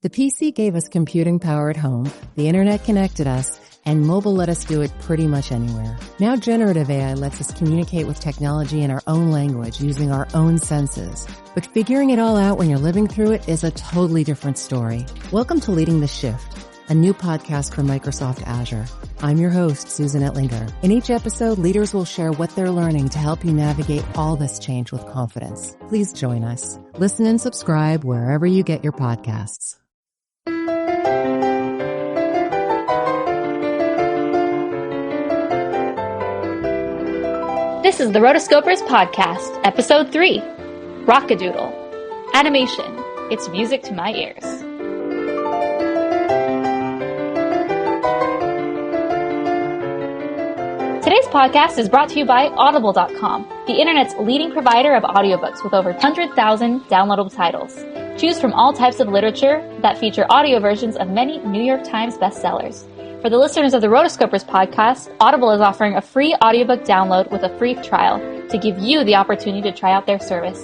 The PC gave us computing power at home, the internet connected us, and mobile let us do it pretty much anywhere. Now generative AI lets us communicate with technology in our own language using our own senses. But figuring it all out when you're living through it is a totally different story. Welcome to Leading the Shift, a new podcast from Microsoft Azure. I'm your host, Susan Ettlinger. In each episode, leaders will share what they're learning to help you navigate all this change with confidence. Please join us. Listen and subscribe wherever you get your podcasts. This is the Rotoscopers podcast, episode 3, Rock-A-Doodle. Animation. It's music to my ears. Today's podcast is brought to you by Audible.com, the internet's leading provider of audiobooks with over 100,000 downloadable titles. Choose from all types of literature that feature audio versions of many New York Times bestsellers. For the listeners of the Rotoscopers podcast, Audible is offering a free audiobook download with a free trial to give you the opportunity to try out their service.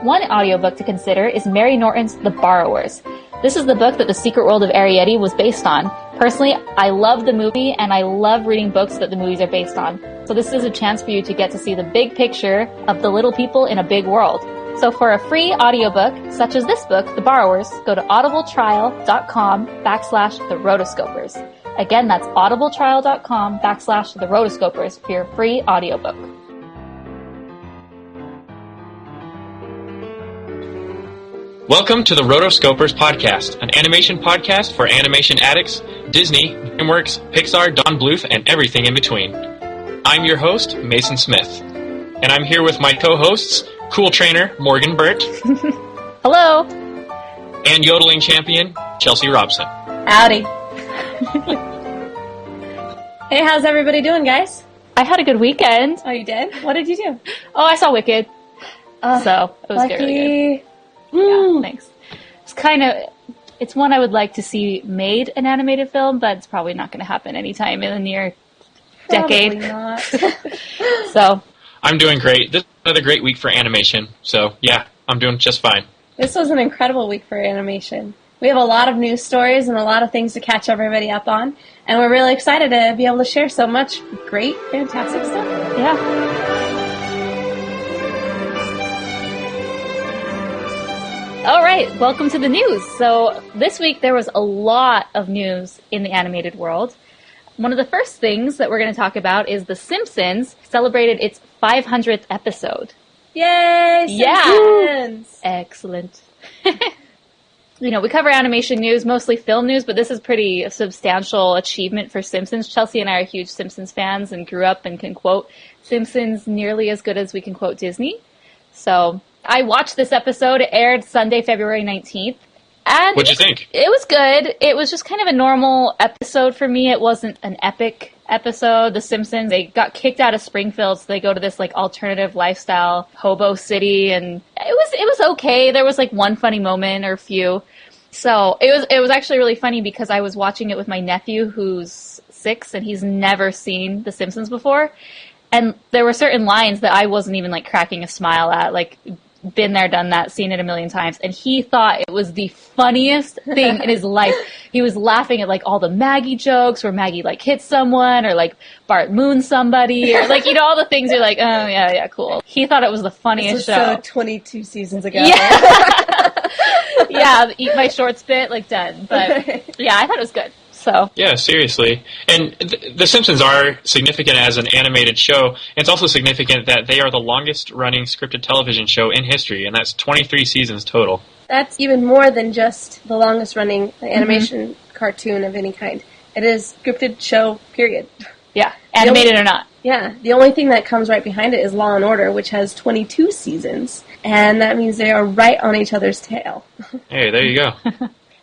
One audiobook to consider is Mary Norton's The Borrowers. This is the book that The Secret World of Arrietty was based on. Personally, I love the movie and I love reading books that the movies are based on. So this is a chance for you to get to see the big picture of the little people in a big world. So for a free audiobook, such as this book, The Borrowers, go to audibletrial.com/the Rotoscopers. Again, that's audibletrial.com/the Rotoscopers for your free audiobook. Welcome to the Rotoscopers podcast, an animation podcast for animation addicts, Disney, DreamWorks, Pixar, Don Bluth, and everything in between. I'm your host, Mason Smith, and I'm here with my co-hosts, cool trainer, Morgan Burt. Hello. And yodeling champion, Chelsea Robson. Howdy. Hey, how's everybody doing, guys? I had a good weekend. Oh, you did? What did you do? Oh, I saw Wicked. So, it was lucky. good, really good. Yeah, thanks. It's one I would like to see made an animated film, but it's probably not going to happen anytime in the near decade. Probably not. So. I'm doing great. This is another great week for animation. So, yeah, I'm doing just fine. This was an incredible week for animation. We have a lot of news stories and a lot of things to catch everybody up on, and we're really excited to be able to share so much great, fantastic stuff. Yeah. All right, welcome to the news. So this week there was a lot of news in the animated world. One of the first things that we're going to talk about is The Simpsons celebrated its 500th episode. Yay, Simpsons! Yeah! Excellent. You know, we cover animation news, mostly film news, but this is pretty substantial achievement for Simpsons. Chelsea and I are huge Simpsons fans and grew up and can quote Simpsons nearly as good as we can quote Disney. So I watched this episode. It aired Sunday, February 19th. And what'd you think? It was good. It was just kind of a normal episode for me. It wasn't an epic episode. The Simpsons, they got kicked out of Springfield, so they go to this like alternative lifestyle hobo city, and it was okay. There was like one funny moment or a few. So it was actually really funny because I was watching it with my nephew who's 6 and he's never seen The Simpsons before. And there were certain lines that I wasn't even like cracking a smile at, like been there, done that, seen it a million times, and he thought it was the funniest thing in his life. He was laughing at like all the Maggie jokes where Maggie like hits someone or like Bart moons somebody or like, you know, all the things you're like, oh yeah, cool. He thought it was the funniest show. So 22 seasons ago. Yeah. Yeah, the Eat My Shorts bit, like done. But yeah, I thought it was good. So. Yeah, seriously. And The Simpsons are significant as an animated show. It's also significant that they are the longest-running scripted television show in history, and that's 23 seasons total. That's even more than just the longest-running animation cartoon of any kind. It is scripted show, period. Yeah, animated or not. Yeah, the only thing that comes right behind it is Law & Order, which has 22 seasons, and that means they are right on each other's tail. Hey, there you go.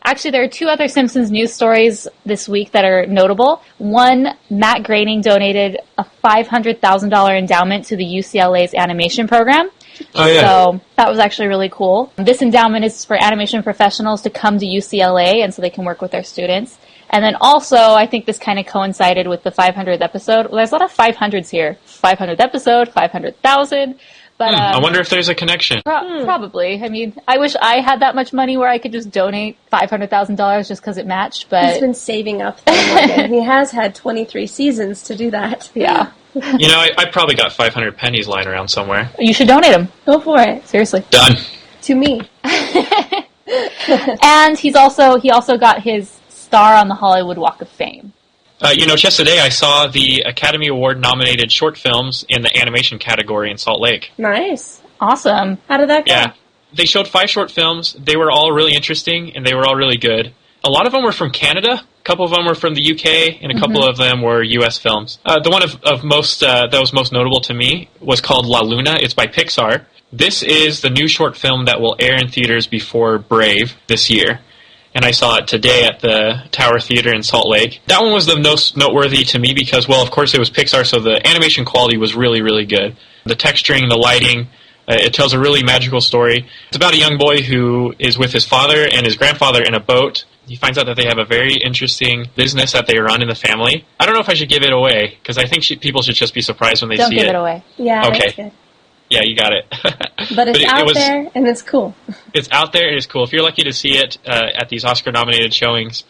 Actually, there are 2 other Simpsons news stories this week that are notable. One, Matt Groening donated a $500,000 endowment to the UCLA's animation program. Oh, yeah. So that was actually really cool. This endowment is for animation professionals to come to UCLA, and so they can work with their students. And then also, I think this kind of coincided with the 500th episode. Well, there's a lot of 500s here. 500th episode, 500,000. But I wonder if there's a connection. Probably. I mean, I wish I had that much money where I could just donate $500,000 just because it matched. But he's been saving up. He has had 23 seasons to do that. Yeah. You know, I probably got 500 pennies lying around somewhere. You should donate them. Go for it. Seriously. Done. To me. And he also got his star on the Hollywood Walk of Fame. You know, just today I saw the Academy Award-nominated short films in the animation category in Salt Lake. Nice. Awesome. How did that go? Yeah. They showed 5 short films. They were all really interesting, and they were all really good. A lot of them were from Canada. A couple of them were from the UK, and a couple of them were US films. The one of most that was most notable to me was called La Luna. It's by Pixar. This is the new short film that will air in theaters before Brave this year. And I saw it today at the Tower Theater in Salt Lake. That one was the most noteworthy to me because, well, of course it was Pixar, so the animation quality was really, really good. The texturing, the lighting, it tells a really magical story. It's about a young boy who is with his father and his grandfather in a boat. He finds out that they have a very interesting business that they run in the family. I don't know if I should give it away, because I think people should just be surprised when they see it. Don't give it away. Yeah, okay. That's good. Yeah, you got it. But it's out there, and it's cool. It's out there, and it's cool. If you're lucky to see it at these Oscar-nominated showings,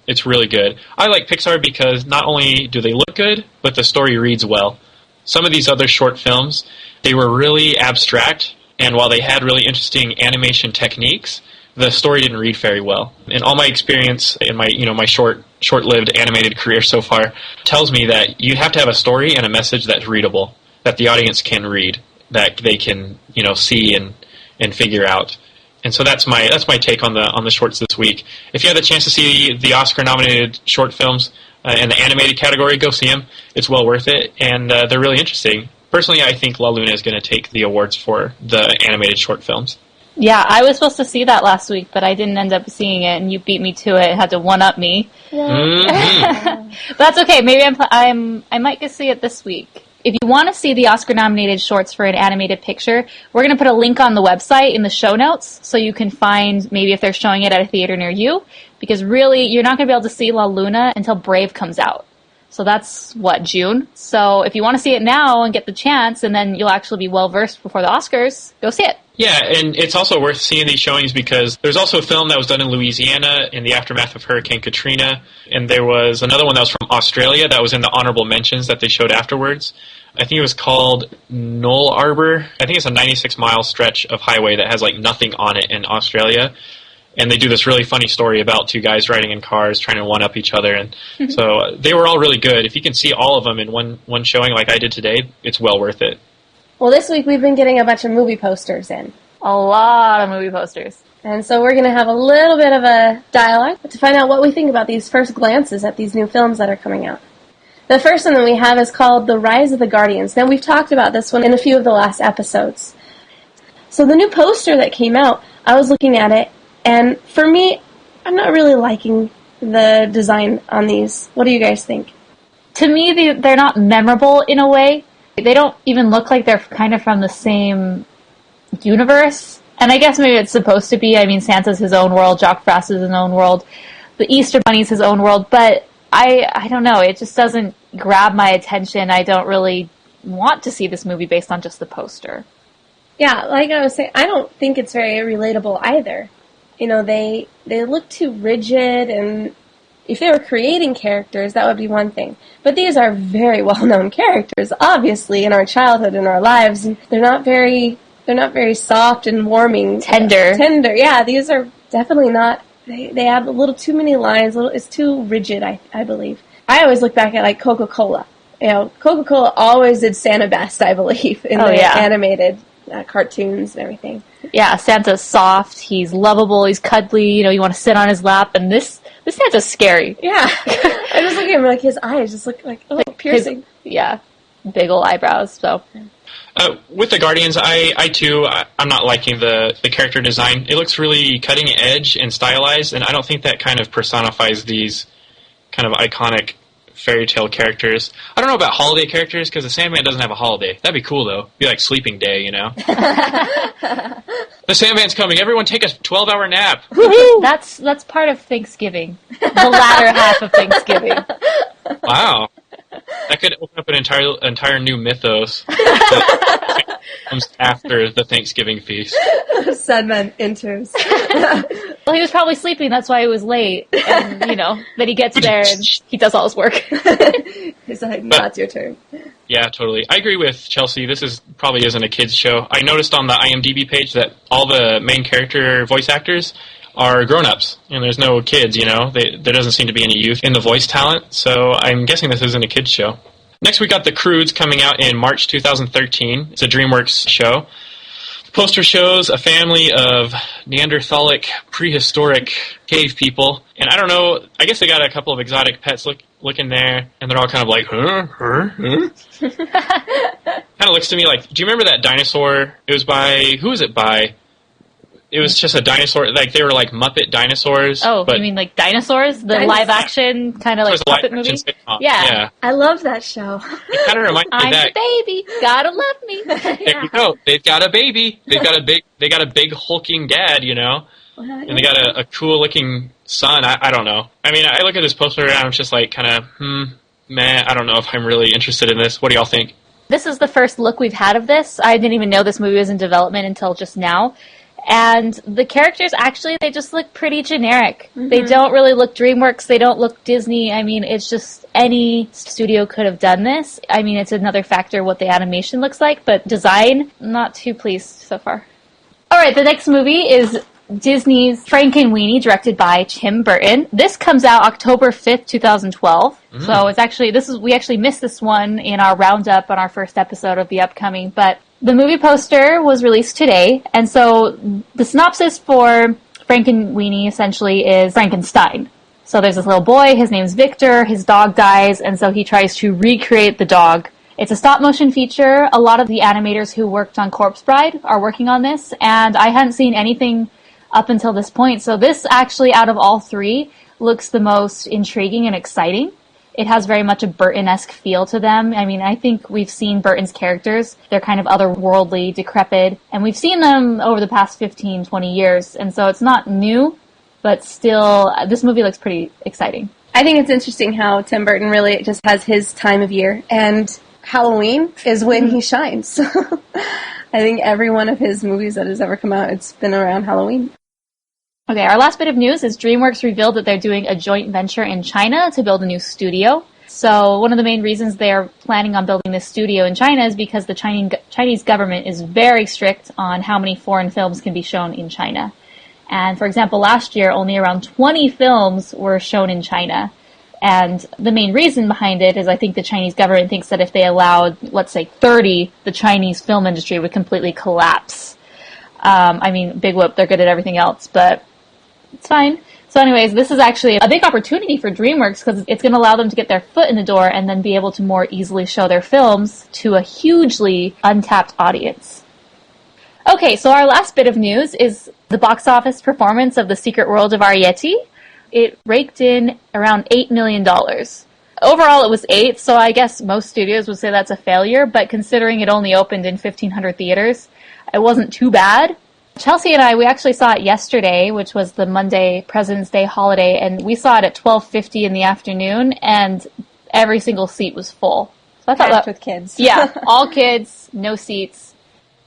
it's really good. I like Pixar because not only do they look good, but the story reads well. Some of these other short films, they were really abstract, and while they had really interesting animation techniques, the story didn't read very well. And all my experience in my short-lived animated career so far tells me that you have to have a story and a message that's readable, that the audience can read, that they can, see and figure out. And so that's my take on the shorts this week. If you have the chance to see the Oscar-nominated short films in the animated category, go see them. It's well worth it, and they're really interesting. Personally, I think La Luna is going to take the awards for the animated short films. Yeah, I was supposed to see that last week, but I didn't end up seeing it, and you beat me to it. Had to one-up me. Mm-hmm. But that's okay. Maybe I might go see it this week. If you want to see the Oscar-nominated shorts for an animated picture, we're going to put a link on the website in the show notes so you can find maybe if they're showing it at a theater near you, because really, you're not going to be able to see La Luna until Brave comes out. So that's, June? So if you want to see it now and get the chance, and then you'll actually be well-versed before the Oscars, go see it. Yeah, and it's also worth seeing these showings because there's also a film that was done in Louisiana in the aftermath of Hurricane Katrina, and there was another one that was from Australia that was in the honorable mentions that they showed afterwards. I think it was called Knoll Arbor. I think it's a 96-mile stretch of highway that has nothing on it in Australia. And they do this really funny story about 2 guys riding in cars trying to one-up each other. And so they were all really good. If you can see all of them in one showing like I did today, it's well worth it. Well, this week we've been getting a bunch of movie posters in. A lot of movie posters. And so we're going to have a little bit of a dialogue to find out what we think about these first glances at these new films that are coming out. The first one that we have is called The Rise of the Guardians. Now, we've talked about this one in a few of the last episodes. So the new poster that came out, I was looking at it, and for me, I'm not really liking the design on these. What do you guys think? To me, they're not memorable in a way. They don't even look like they're kind of from the same universe. And I guess maybe it's supposed to be. I mean, Santa's his own world, Jacques Frost is his own world, the Easter Bunny's his own world, but I don't know, it just doesn't grab my attention. I don't really want to see this movie based on just the poster. Yeah, like I was saying, I don't think it's very relatable either. They look too rigid, and if they were creating characters, that would be one thing. But these are very well-known characters, obviously, in our childhood, in our lives. And they're not very soft and warming. Tender, yeah. These are definitely not. They have a little too many lines. It's too rigid, I believe. I always look back at Coca-Cola. Coca-Cola always did Santa best, I believe, in animated cartoons and everything. Yeah, Santa's soft. He's lovable. He's cuddly. You want to sit on his lap. And this Santa's scary. Yeah, I just look at him his eyes just look like piercing. Big ol' eyebrows. So. With the Guardians, I'm not liking the character design. It looks really cutting edge and stylized, and I don't think that kind of personifies these kind of iconic fairy tale characters. I don't know about holiday characters, because the Sandman doesn't have a holiday. That'd be cool, though. Be like Sleeping Day, The Sandman's coming. Everyone take a 12-hour nap. That's part of Thanksgiving. The latter half of Thanksgiving. Wow. That could open up an entire new mythos that comes after the Thanksgiving feast. Sandman enters. Well, he was probably sleeping, that's why he was late. And, then he gets there and he does all his work. He's like, now it's your turn. Yeah, totally. I agree with Chelsea. This probably isn't a kid's show. I noticed on the IMDb page that all the main character voice actors are grown-ups, and there's no kids, there doesn't seem to be any youth in the voice talent, so I'm guessing this isn't a kid's show. Next, we got The Croods coming out in March 2013. It's a DreamWorks show. The poster shows a family of Neanderthalic, prehistoric cave people, and I don't know, I guess they got a couple of exotic pets looking there, and they're all kind of like, huh? Kind of looks to me like, do you remember that dinosaur? It was by, who was it by? It was just a dinosaur, like they were like Muppet dinosaurs. Oh, but you mean like Dinosaurs? The live-action kind of like puppet movie? Yeah. I love that show. It kind of reminds me of that. I'm the baby, gotta love me. There you go. They've got a baby. They got a big hulking dad, and they got a cool-looking son. I don't know. I mean, I look at this poster and I'm just like kind of, meh, I don't know if I'm really interested in this. What do y'all think? This is the first look we've had of this. I didn't even know this movie was in development until just now. And the characters, actually, they just look pretty generic. Mm-hmm. They don't really look DreamWorks. They don't look Disney. I mean, it's just any studio could have done this. I mean, it's another factor what the animation looks like, but design, not too pleased so far. All right, the next movie is Disney's Frankenweenie, directed by Tim Burton. This comes out October 5th, 2012. So it's actually, we actually missed this one in our roundup on our first episode of the upcoming, but the movie poster was released today, and so the synopsis for Frankenweenie essentially is Frankenstein. So there's this little boy, his name's Victor, his dog dies, and so he tries to recreate the dog. It's a stop-motion feature. A lot of the animators who worked on Corpse Bride are working on this, and I hadn't seen anything up until this point. So this actually, out of all three, looks the most intriguing and exciting. It has very much a Burton-esque feel to them. I mean, I think we've seen Burton's characters. They're kind of otherworldly, decrepit, and we've seen them over the past 15, 20 years, and so it's not new, but still, this movie looks pretty exciting. I think it's interesting how Tim Burton really just has his time of year, and Halloween is when he shines. I think every one of his movies that has ever come out, it's been around Halloween. Okay, our last bit of news is DreamWorks revealed that they're doing a joint venture in China to build a new studio. So one of the main reasons they are planning on building this studio in China is because the Chinese government is very strict on how many foreign films can be shown in China. And for example, last year, only around 20 films were shown in China. And the main reason behind it is I think the Chinese government thinks that if they allowed, let's say, 30, the Chinese film industry would completely collapse. I mean, big whoop, they're good at everything else, but it's fine. So anyways, this is actually a big opportunity for DreamWorks because it's going to allow them to get their foot in the door and then be able to more easily show their films to a hugely untapped audience. Okay, so our last bit of news is the box office performance of The Secret World of Arrietty. It raked in around $8 million. Overall, it was 8, so I guess most studios would say that's a failure, but considering it only opened in 1,500 theaters, it wasn't too bad. Chelsea and I, we actually saw it yesterday, which was the Monday President's Day holiday, and we saw it at 12:50 in the afternoon, and every single seat was full. So I thought Packed with kids. Yeah, all kids, no seats,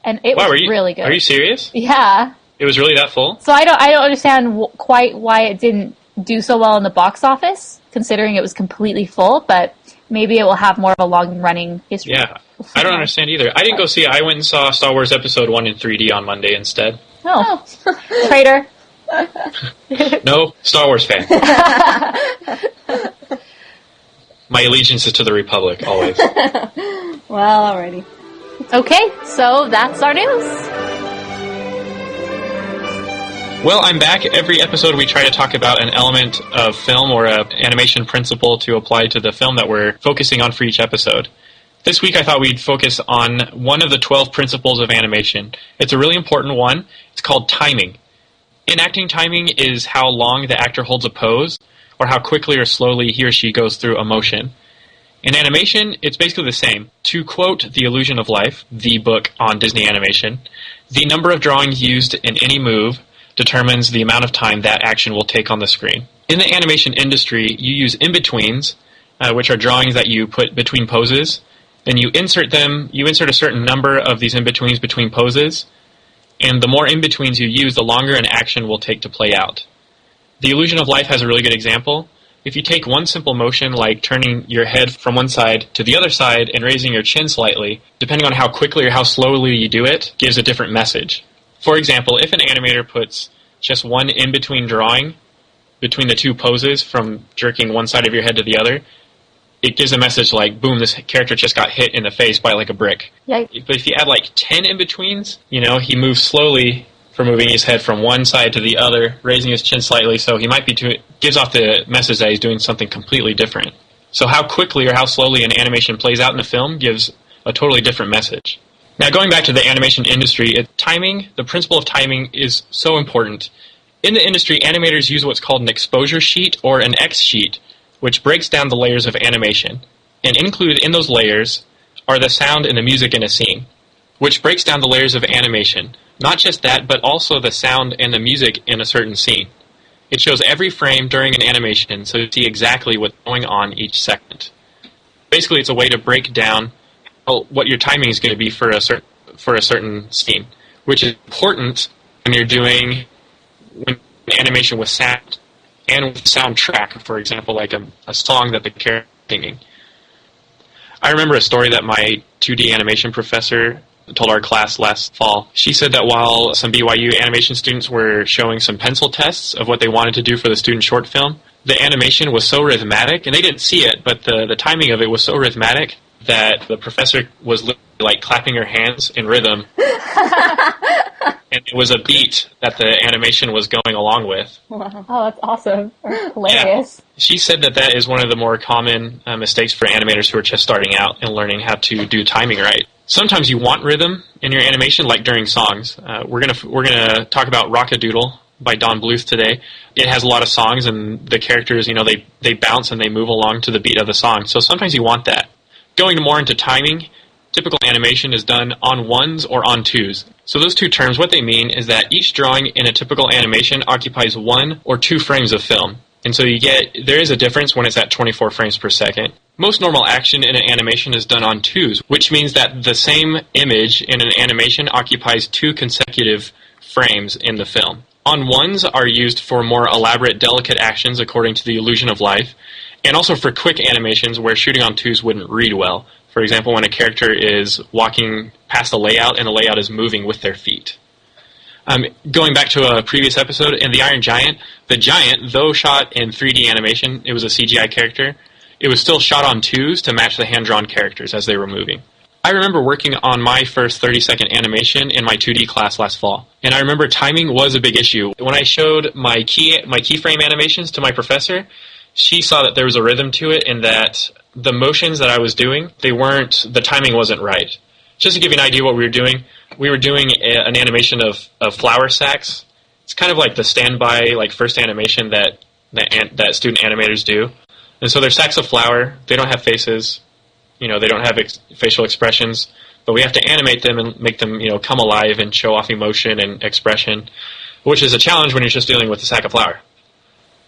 and it was really good. Are you serious? Yeah. It was really that full? So I don't understand quite why it didn't do so well in the box office, considering it was completely full, but maybe it will have more of a long-running history. Yeah, I don't understand either. I didn't go see it. I went and saw Star Wars Episode 1 in 3D on Monday instead. Oh. Traitor. No, Star Wars fan. My allegiance is to the Republic, always. Well, alrighty. Okay, so that's our news. Well, I'm back. Every episode we try to talk about an element of film or an animation principle to apply to the film that we're focusing on for each episode. This week I thought we'd focus on one of the 12 principles of animation. It's a really important one. It's called timing. Enacting timing is how long the actor holds a pose, or how quickly or slowly he or she goes through a motion. In animation, it's basically the same. To quote The Illusion of Life, the book on Disney animation, the number of drawings used in any move determines the amount of time that action will take on the screen. In the animation industry, you use in-betweens, which are drawings that you put between poses. Then you insert a certain number of these in-betweens between poses, and the more in-betweens you use, the longer an action will take to play out. The Illusion of Life has a really good example. If you take one simple motion, like turning your head from one side to the other side and raising your chin slightly, depending on how quickly or how slowly you do it, gives a different message. For example, if an animator puts just one in-between drawing between the two poses from jerking one side of your head to the other, it gives a message like, boom, this character just got hit in the face by like a brick. Yikes. But if you add like 10 in-betweens, he moves slowly for moving his head from one side to the other, raising his chin slightly, so he might be gives off the message that he's doing something completely different. So how quickly or how slowly an animation plays out in the film gives a totally different message. Now, going back to the animation industry, the principle of timing is so important. In the industry, animators use what's called an exposure sheet or an X sheet, which breaks down the layers of animation. And included in those layers are the sound and the music in a scene, which breaks down the layers of animation. Not just that, but also the sound and the music in a certain scene. It shows every frame during an animation, so you see exactly what's going on each second. Basically, it's a way to break down what your timing is going to be for a certain scene, which is important when you're doing animation with sound and with soundtrack, for example, like a song that the character is singing. I remember a story that my 2D animation professor told our class last fall. She said that while some BYU animation students were showing some pencil tests of what they wanted to do for the student short film, the animation was so rhythmic, and they didn't see it, but the timing of it was so rhythmic that the professor was literally like clapping her hands in rhythm. And it was a beat that the animation was going along with. Wow. Oh, that's awesome. Hilarious. Yeah. She said that is one of the more common mistakes for animators who are just starting out and learning how to do timing right. Sometimes you want rhythm in your animation, like during songs. We're gonna talk about Rock-A-Doodle by Don Bluth today. It has a lot of songs, and the characters, they bounce and they move along to the beat of the song. So sometimes you want that. Going more into timing, typical animation is done on ones or on twos. So those two terms, what they mean is that each drawing in a typical animation occupies 1 or 2 frames of film. And so there is a difference when it's at 24 frames per second. Most normal action in an animation is done on twos, which means that the same image in an animation occupies 2 consecutive frames in the film. On ones are used for more elaborate, delicate actions according to the Illusion of Life, and also for quick animations where shooting on twos wouldn't read well. For example, when a character is walking past a layout and the layout is moving with their feet. Going back to a previous episode, in The Iron Giant, the giant, though shot in 3D animation, it was a CGI character, it was still shot on twos to match the hand-drawn characters as they were moving. I remember working on my first 30-second animation in my 2D class last fall, and I remember timing was a big issue. When I showed my keyframe animations to my professor, she saw that there was a rhythm to it and that the motions that I was doing, the timing wasn't right. Just to give you an idea what we were doing an animation of flour sacks. It's kind of like the standby, first animation that student animators do. And so they're sacks of flour. They don't have faces. They don't have facial expressions. But we have to animate them and make them, come alive and show off emotion and expression, which is a challenge when you're just dealing with a sack of flour.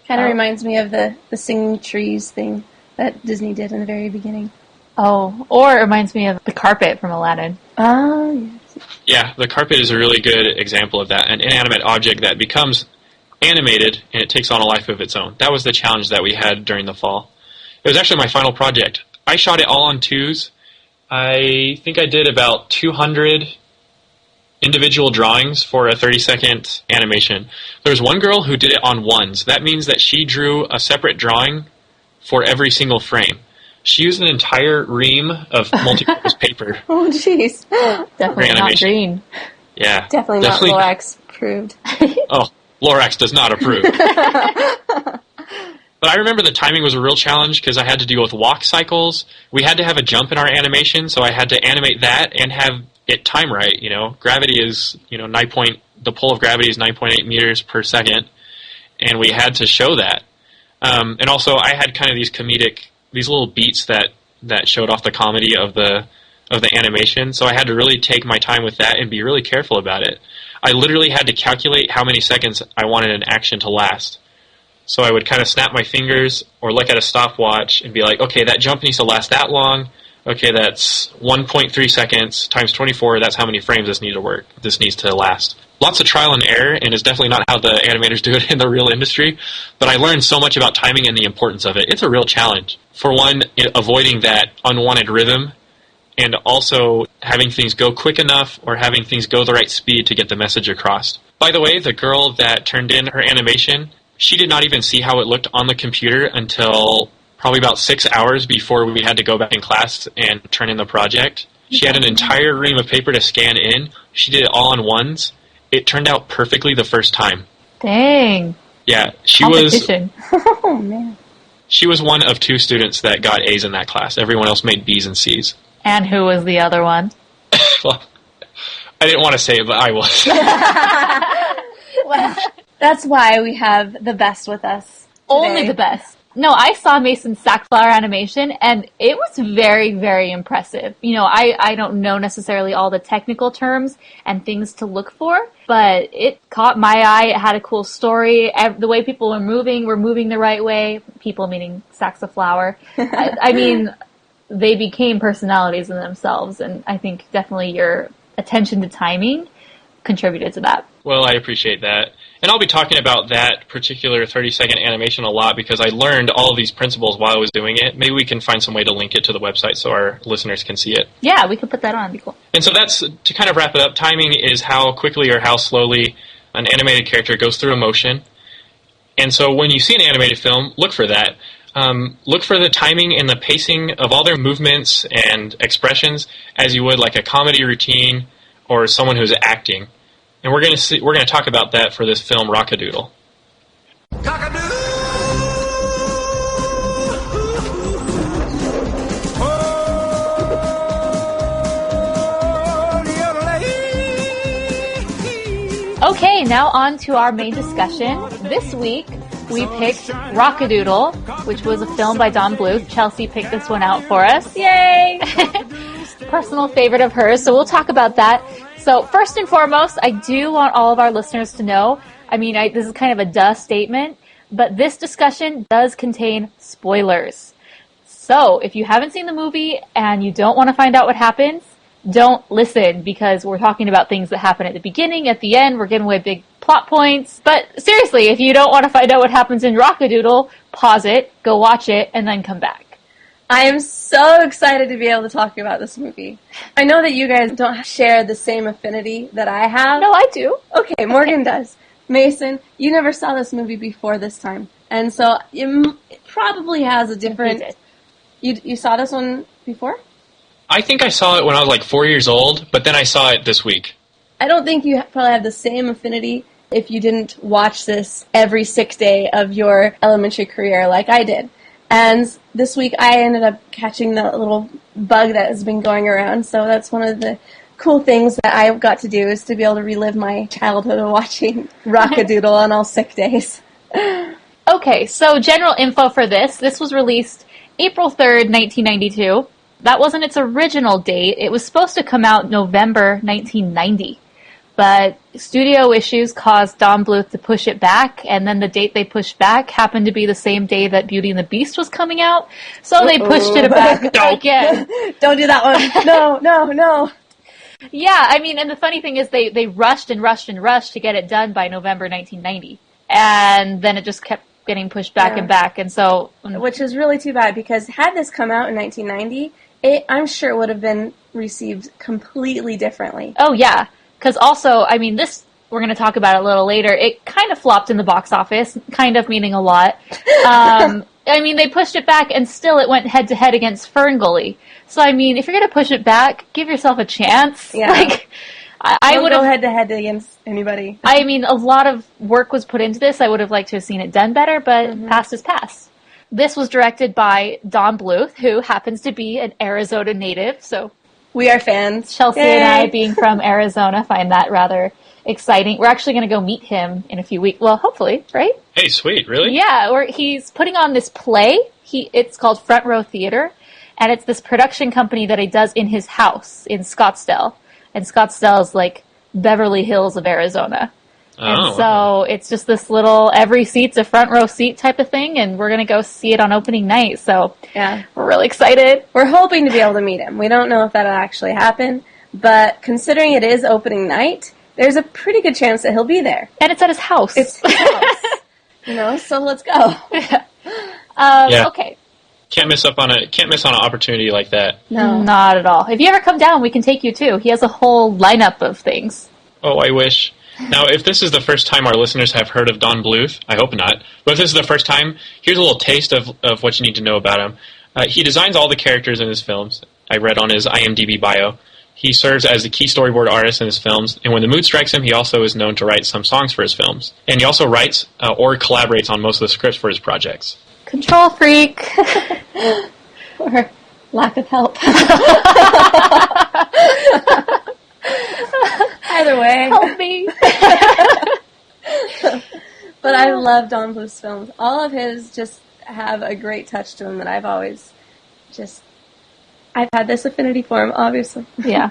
Kind of reminds me of the singing trees thing that Disney did in the very beginning. Oh, or it reminds me of the carpet from Aladdin. Oh, yes. Yeah, the carpet is a really good example of that, an inanimate object that becomes animated and it takes on a life of its own. That was the challenge that we had during the fall. It was actually my final project. I shot it all on twos. I think I did about 200 individual drawings for a 30-second animation. There was one girl who did it on ones. That means that she drew a separate drawing for every single frame. She used an entire ream of multi-purpose paper. Oh, jeez. Definitely not green. Yeah. Definitely not Lorax approved. Oh, Lorax does not approve. But I remember the timing was a real challenge because I had to deal with walk cycles. We had to have a jump in our animation, so I had to animate that and have it time right. Gravity is, the pull of gravity is 9.8 meters per second, and we had to show that. And also, I had kind of these little beats that showed off the comedy of the animation, so I had to really take my time with that and be really careful about it. I literally had to calculate how many seconds I wanted an action to last. So I would kind of snap my fingers or look at a stopwatch and be like, okay, that jump needs to last that long. Okay, that's 1.3 seconds times 24. That's how many frames this needs to last. Lots of trial and error, and it's definitely not how the animators do it in the real industry. But I learned so much about timing and the importance of it. It's a real challenge. For one, avoiding that unwanted rhythm, and also having things go quick enough or having things go the right speed to get the message across. By the way, the girl that turned in her animation, she did not even see how it looked on the computer until probably about 6 hours before we had to go back in class and turn in the project. She had an entire ream of paper to scan in. She did it all on ones. It turned out perfectly the first time. Dang. Yeah, Competition. Oh, man. She was one of 2 students that got A's in that class. Everyone else made B's and C's. And who was the other one? Well, I didn't want to say it, but I was. Well, that's why we have the best with us today. Only the best. No, I saw Mason's sackflower animation, and it was very, very impressive. You know, I don't know necessarily all the technical terms and things to look for, but it caught my eye. It had a cool story. The way people were moving the right way. People meaning sacks of flour. I mean, they became personalities in themselves, and I think definitely your attention to timing contributed to that. Well, I appreciate that. And I'll be talking about that particular 30-second animation a lot because I learned all of these principles while I was doing it. Maybe we can find some way to link it to the website so our listeners can see it. Yeah, we could put that on. It'd be cool. And so that's, to kind of wrap it up, timing is how quickly or how slowly an animated character goes through emotion. And so when you see an animated film, look for that. Look for the timing and the pacing of all their movements and expressions as you would like a comedy routine or someone who's acting. And we're going to talk about that for this film, Rock-A-Doodle. Okay, now on to our main discussion. This week, we picked Rock-A-Doodle, which was a film by Don Bluth. Chelsea picked this one out for us. Yay! Personal favorite of hers, so we'll talk about that. So first and foremost, I do want all of our listeners to know, this is kind of a duh statement, but this discussion does contain spoilers. So if you haven't seen the movie and you don't want to find out what happens, don't listen because we're talking about things that happen at the beginning, at the end, we're giving away big plot points. But seriously, if you don't want to find out what happens in Rock-A-Doodle, pause it, go watch it, and then come back. I am so excited to be able to talk about this movie. I know that you guys don't share the same affinity that I have. No, I do. Okay, Morgan does. Mason, you never saw this movie before this time. And so it probably has a different... You saw this one before? I think I saw it when I was like 4 years old, but then I saw it this week. I don't think you probably have the same affinity if you didn't watch this every 6th day of your elementary career like I did. And this week I ended up catching the little bug that has been going around, so that's one of the cool things that I got to do is to be able to relive my childhood of watching Rock-A-Doodle on all sick days. Okay, so general info for this. This was released April 3rd, 1992. That wasn't its original date. It was supposed to come out November 1990. But studio issues caused Don Bluth to push it back, and then the date they pushed back happened to be the same day that Beauty and the Beast was coming out, so they pushed it back again. Don't do that one. No. Yeah, and the funny thing is they rushed and rushed and rushed to get it done by November 1990. And then it just kept getting pushed back and back, and so... Which is really too bad, because had this come out in 1990, I'm sure it would have been received completely differently. Oh, yeah. Because also, this, we're going to talk about it a little later, it kind of flopped in the box office, kind of meaning a lot. They pushed it back, and still it went head-to-head against Ferngully. So, if you're going to push it back, give yourself a chance. Yeah. I would go head-to-head against anybody. A lot of work was put into this. I would have liked to have seen it done better, but past is past. This was directed by Don Bluth, who happens to be an Arizona native, so... We are fans. Chelsea and I, being from Arizona, find that rather exciting. We're actually going to go meet him in a few weeks. Well, hopefully, right? Hey, sweet, really? Yeah, he's putting on this play. It's called Front Row Theater, and it's this production company that he does in his house in Scottsdale. And Scottsdale is like Beverly Hills of Arizona. And so it's just this little, every seat's a front row seat type of thing, and we're going to go see it on opening night. So yeah, we're really excited. We're hoping to be able to meet him. We don't know if that'll actually happen, but considering it is opening night, there's a pretty good chance that he'll be there. And it's at his house. It's his house. So let's go. Okay. Can't miss on an opportunity like that. No, not at all. If you ever come down, we can take you too. He has a whole lineup of things. Oh, I wish. Now, if this is the first time our listeners have heard of Don Bluth, I hope not, but if this is the first time, here's a little taste of what you need to know about him. He designs all the characters in his films. I read on his IMDb bio. He serves as the key storyboard artist in his films, and when the mood strikes him, he also is known to write some songs for his films. And he also writes or collaborates on most of the scripts for his projects. Control freak. Or lack of help. Either way. Help me. But I love Don Bluth's films. All of his just have a great touch to them that I've always I've had this affinity for him, obviously. Yeah.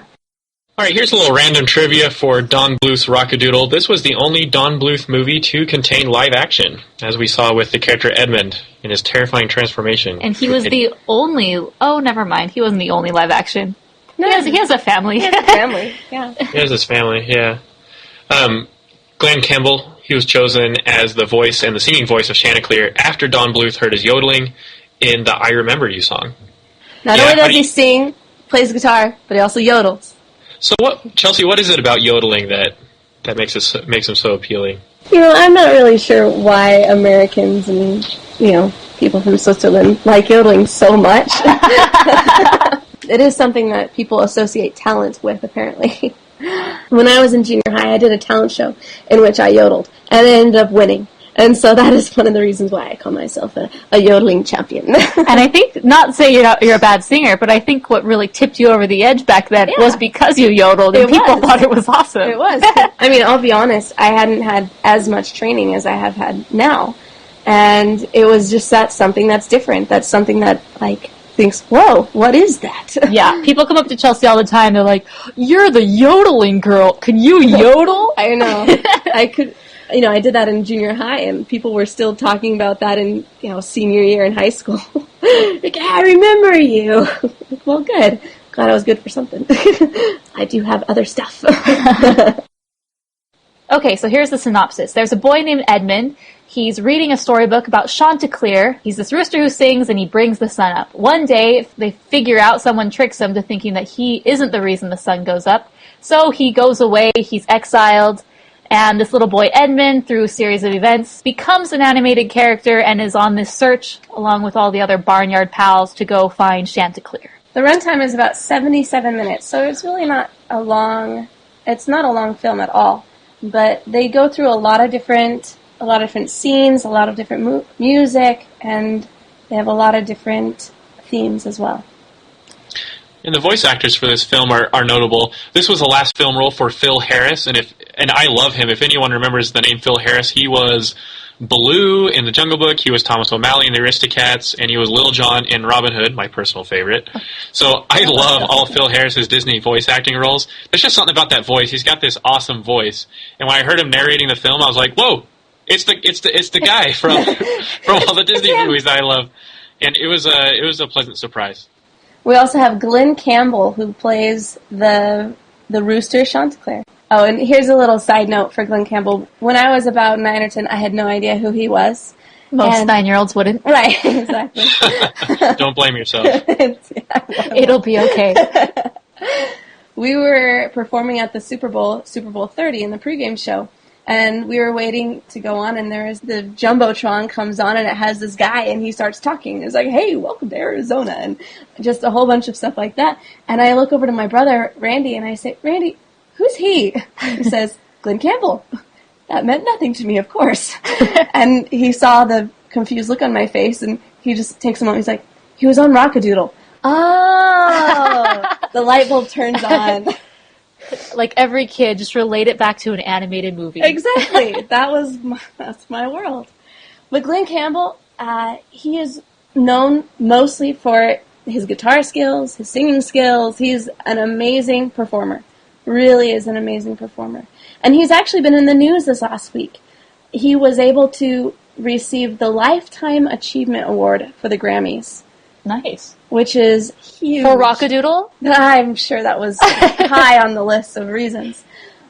All right, here's a little random trivia for Don Bluth's Rock-A-Doodle. This was the only Don Bluth movie to contain live action, as we saw with the character Edmund in his terrifying transformation. And he was the only... Oh, never mind. He wasn't the only live action. No, he has a family. He has a family, yeah. He has his family, yeah. Glen Campbell, he was chosen as the voice and the singing voice of Chanticleer after Don Bluth heard his yodeling in the I Remember You song. Not only does he sing, plays guitar, but he also yodels. So Chelsea, what is it about yodeling that makes him so appealing? I'm not really sure why Americans and, people from Switzerland like yodeling so much. It is something that people associate talent with, apparently. When I was in junior high, I did a talent show in which I yodeled, and I ended up winning. And so that is one of the reasons why I call myself a yodeling champion. And I think, not to say you're a bad singer, but I think what really tipped you over the edge back then was because you yodeled, and people thought it was awesome. It was. I mean, I'll be honest, I hadn't had as much training as I have had now. And it was just something that's different. That's something that, thinks, whoa, what is that? Yeah, people come up to Chelsea all the time, they're like, you're the yodeling girl. Can you yodel? I know. I could... I did that in junior high, and people were still talking about that in, senior year in high school. I remember you. Well, good. Glad I was good for something. I do have other stuff. Okay, so here's the synopsis. There's a boy named Edmund. He's reading a storybook about Chanticleer. He's this rooster who sings, and he brings the sun up. One day, they figure out, someone tricks him to thinking that he isn't the reason the sun goes up. So he goes away, he's exiled. And this little boy, Edmund, through a series of events, becomes an animated character and is on this search, along with all the other barnyard pals, to go find Chanticleer. The runtime is about 77 minutes, so it's really not a long film at all. But they go through a lot of different scenes, a lot of different music, and they have a lot of different themes as well. And the voice actors for this film are notable. This was the last film role for Phil Harris, and I love him. If anyone remembers the name Phil Harris, he was Baloo in The Jungle Book, he was Thomas O'Malley in The Aristocats, and he was Little John in Robin Hood, my personal favorite. So I love all of Phil Harris's Disney voice acting roles. There's just something about that voice. He's got this awesome voice. And when I heard him narrating the film, I was like, whoa, it's the guy from all the Disney movies that I love. And it was a pleasant surprise. We also have Glen Campbell, who plays the rooster Chanticleer. Oh, and here's a little side note for Glen Campbell. When I was about 9 or 10, I had no idea who he was. Most 9-year-olds wouldn't. Right, exactly. Don't blame yourself. It'll be okay. We were performing at the Super Bowl 30 in the pregame show. And we were waiting to go on, and the Jumbotron comes on, and it has this guy, and he starts talking. It's like, hey, welcome to Arizona, and just a whole bunch of stuff like that. And I look over to my brother, Randy, and I say, Randy, who's he? He says, Glen Campbell. That meant nothing to me, of course. And he saw the confused look on my face, and he just takes a moment. He's like, he was on Rock-A-Doodle. Oh! The light bulb turns on. Like every kid, just relate it back to an animated movie. Exactly. That's my world. But Glen Campbell, he is known mostly for his guitar skills, his singing skills. He's an amazing performer. Really is an amazing performer. And he's actually been in the news this last week. He was able to receive the Lifetime Achievement Award for the Grammys. Nice. Which is huge. For Rock-A-Doodle? I'm sure that was high on the list of reasons.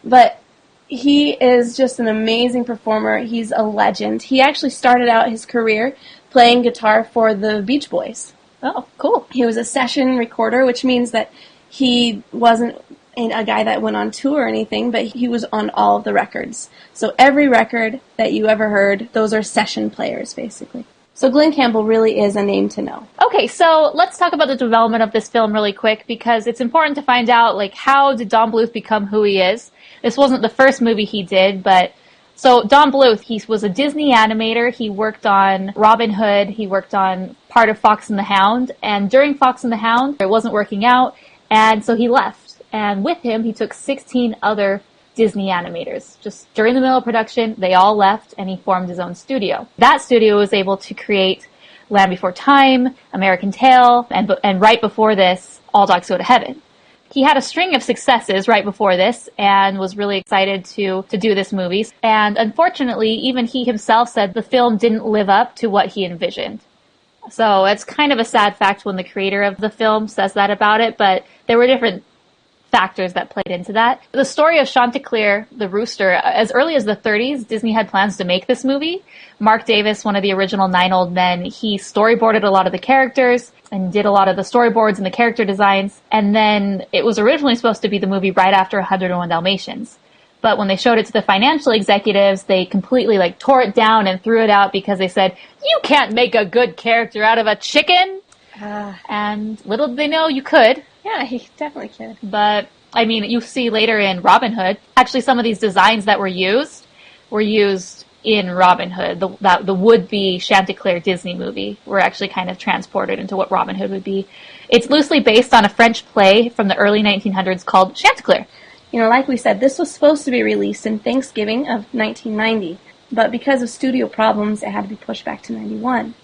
But he is just an amazing performer. He's a legend. He actually started out his career playing guitar for the Beach Boys. Oh, cool. He was a session recorder, which means that he wasn't a guy that went on tour or anything, but he was on all of the records. So every record that you ever heard, those are session players, basically. So Glen Campbell really is a name to know. Okay, so let's talk about the development of this film really quick, because it's important to find out, like, how did Don Bluth become who he is? This wasn't the first movie he did, but... So Don Bluth, he was a Disney animator. He worked on Robin Hood. He worked on part of Fox and the Hound. And during Fox and the Hound, it wasn't working out, and so he left. And with him, he took 16 other Disney animators. Just during the middle of production, they all left, and he formed his own studio. That studio was able to create Land Before Time, American Tail, and right before this, All Dogs Go to Heaven. He had a string of successes right before this and was really excited to do this movie. And unfortunately, even he himself said the film didn't live up to what he envisioned. So it's kind of a sad fact when the creator of the film says that about it, but there were different factors that played into that. The story of Chanticleer, the rooster, as early as the 30s, Disney had plans to make this movie. Mark Davis, one of the original 9 Old Men, he storyboarded a lot of the characters and did a lot of the storyboards and the character designs. And then it was originally supposed to be the movie right after 101 Dalmatians. But when they showed it to the financial executives, they completely tore it down and threw it out because they said, "You can't make a good character out of a chicken." And little did they know you could. Yeah, he definitely could. But, I mean, you see later in Robin Hood, actually some of these designs that were used in Robin Hood. The would-be Chanticleer Disney movie were actually kind of transported into what Robin Hood would be. It's loosely based on a French play from the early 1900s called Chanticleer. You know, like we said, this was supposed to be released in Thanksgiving of 1990, but because of studio problems, it had to be pushed back to 91.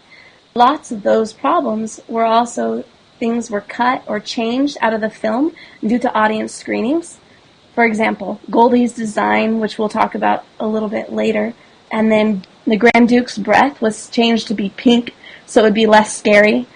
Lots of those problems were also things were cut or changed out of the film due to audience screenings. For example, Goldie's design, which we'll talk about a little bit later, and then the Grand Duke's breath was changed to be pink, so it would be less scary.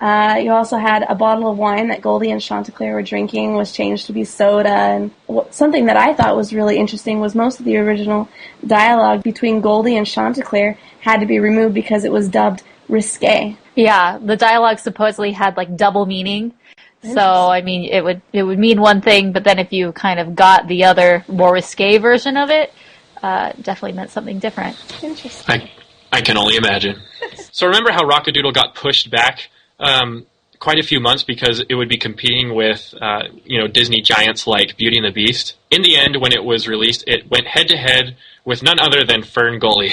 You also had a bottle of wine that Goldie and Chanticleer were drinking was changed to be soda. And something that I thought was really interesting was most of the original dialogue between Goldie and Chanticleer had to be removed because it was dubbed risque. Yeah, the dialogue supposedly had double meaning. So, I mean, it would mean one thing, but then if you kind of got the other more risque version of it, definitely meant something different. Interesting. I can only imagine. So remember how Rock-A-Doodle got pushed back quite a few months because it would be competing with Disney giants like Beauty and the Beast? In the end, when it was released, it went head-to-head with none other than Fern Gully.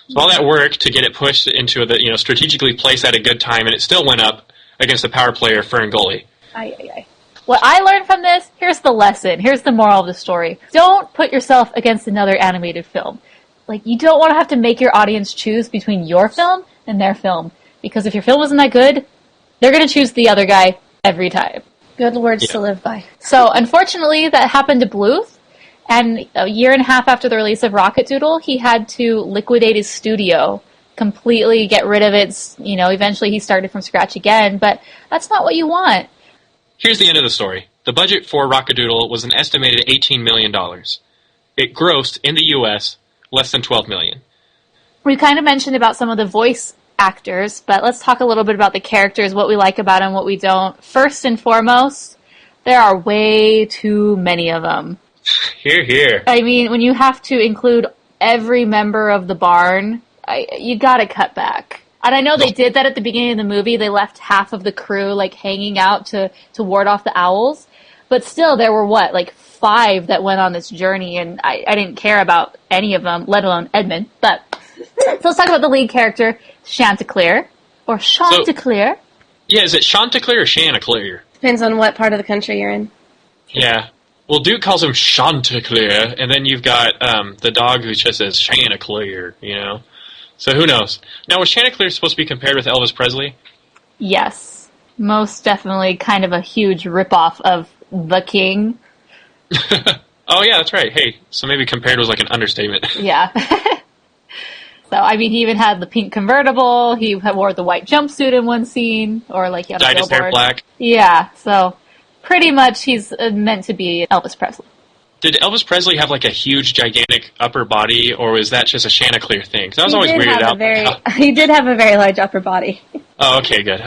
So all that work to get it pushed into the strategically placed at a good time, and it still went up against the power player Fern Gully. What I learned from this, here's the lesson, here's the moral of the story. Don't put yourself against another animated film. You don't want to have to make your audience choose between your film and their film. Because if your film isn't that good, they're going to choose the other guy every time. Good words to live by. So, unfortunately, that happened to Bluth. And a year and a half after the release of Rock-A-Doodle, he had to liquidate his studio, completely get rid of it. Eventually he started from scratch again, but that's not what you want. Here's the end of the story. The budget for Rock-A-Doodle was an estimated $18 million. It grossed, in the U.S., less than $12 million. We kind of mentioned about some of the voice actors, but let's talk a little bit about the characters, what we like about them, what we don't. First and foremost, there are way too many of them. Hear, hear. I mean, when you have to include every member of the barn, you gotta cut back. And I know they did that at the beginning of the movie. They left half of the crew, hanging out to ward off the owls. But still, there were, 5 that went on this journey, and I didn't care about any of them, let alone Edmund. But, so let's talk about the lead character, Chanticleer. Or Chanticleer. Is it Chanticleer or Chanticleer? Depends on what part of the country you're in. Yeah. Well, Duke calls him Chanticleer, and then you've got the dog who just says Chanticleer, So who knows? Now, was Chanticleer supposed to be compared with Elvis Presley? Yes. Most definitely kind of a huge ripoff of The King. Oh, yeah, that's right. Hey, so maybe compared was like an understatement. Yeah. So, I mean, he even had the pink convertible. He wore the white jumpsuit in one scene. Or, like, he had a Dyed his hair billboard. black. Yeah, so pretty much he's meant to be Elvis Presley. Did Elvis Presley have, like, a huge, gigantic upper body, or was that just a Chanticleer thing? 'Cause I was always weirded out. He did have a very large upper body. Oh, okay, good.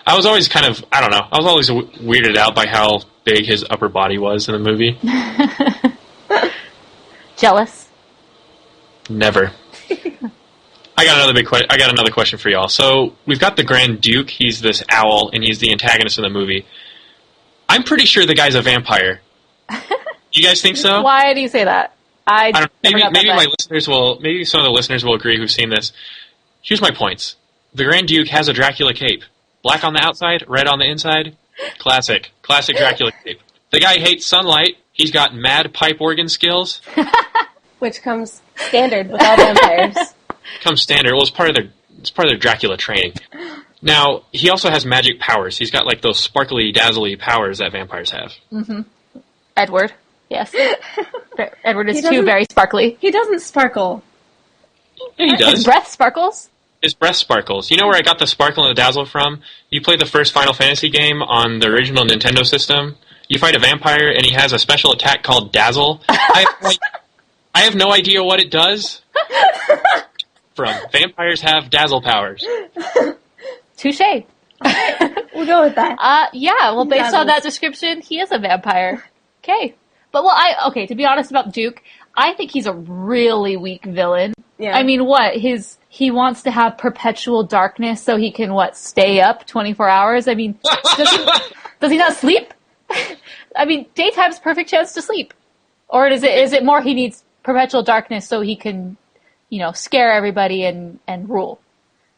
I was always kind of, I don't know, I was always weirded out by how big his upper body was in the movie. Jealous? Never. I got another question for y'all. So, we've got the Grand Duke, he's this owl, and he's the antagonist in the movie. I'm pretty sure the guy's a vampire. You guys think so? Why do you say that? I don't know. Maybe some of the listeners will agree who've seen this. Here's my points. The Grand Duke has a Dracula cape. Black on the outside, red on the inside. Classic Dracula cape. The guy hates sunlight. He's got mad pipe organ skills. Which comes standard with all vampires. Comes standard. Well, it's part of their Dracula training. Now, he also has magic powers. He's got like those sparkly, dazzly powers that vampires have. Mm-hmm. Edward. Yes. Edward is too very sparkly. He doesn't sparkle. Yeah, he does. His breath sparkles? His breath sparkles. You know where I got the sparkle and the dazzle from? You played the first Final Fantasy game on the original Nintendo system. You fight a vampire, and he has a special attack called Dazzle. I have no idea what it does. Vampires have dazzle powers. Touché. We'll go with that. Yeah, well, based on that description, he is a vampire. Okay. But, to be honest about Duke, I think he's a really weak villain. Yeah. I mean, he wants to have perpetual darkness so he can, stay up 24 hours? I mean, does he not sleep? I mean, daytime's perfect chance to sleep. Or is it more he needs perpetual darkness so he can, scare everybody and rule?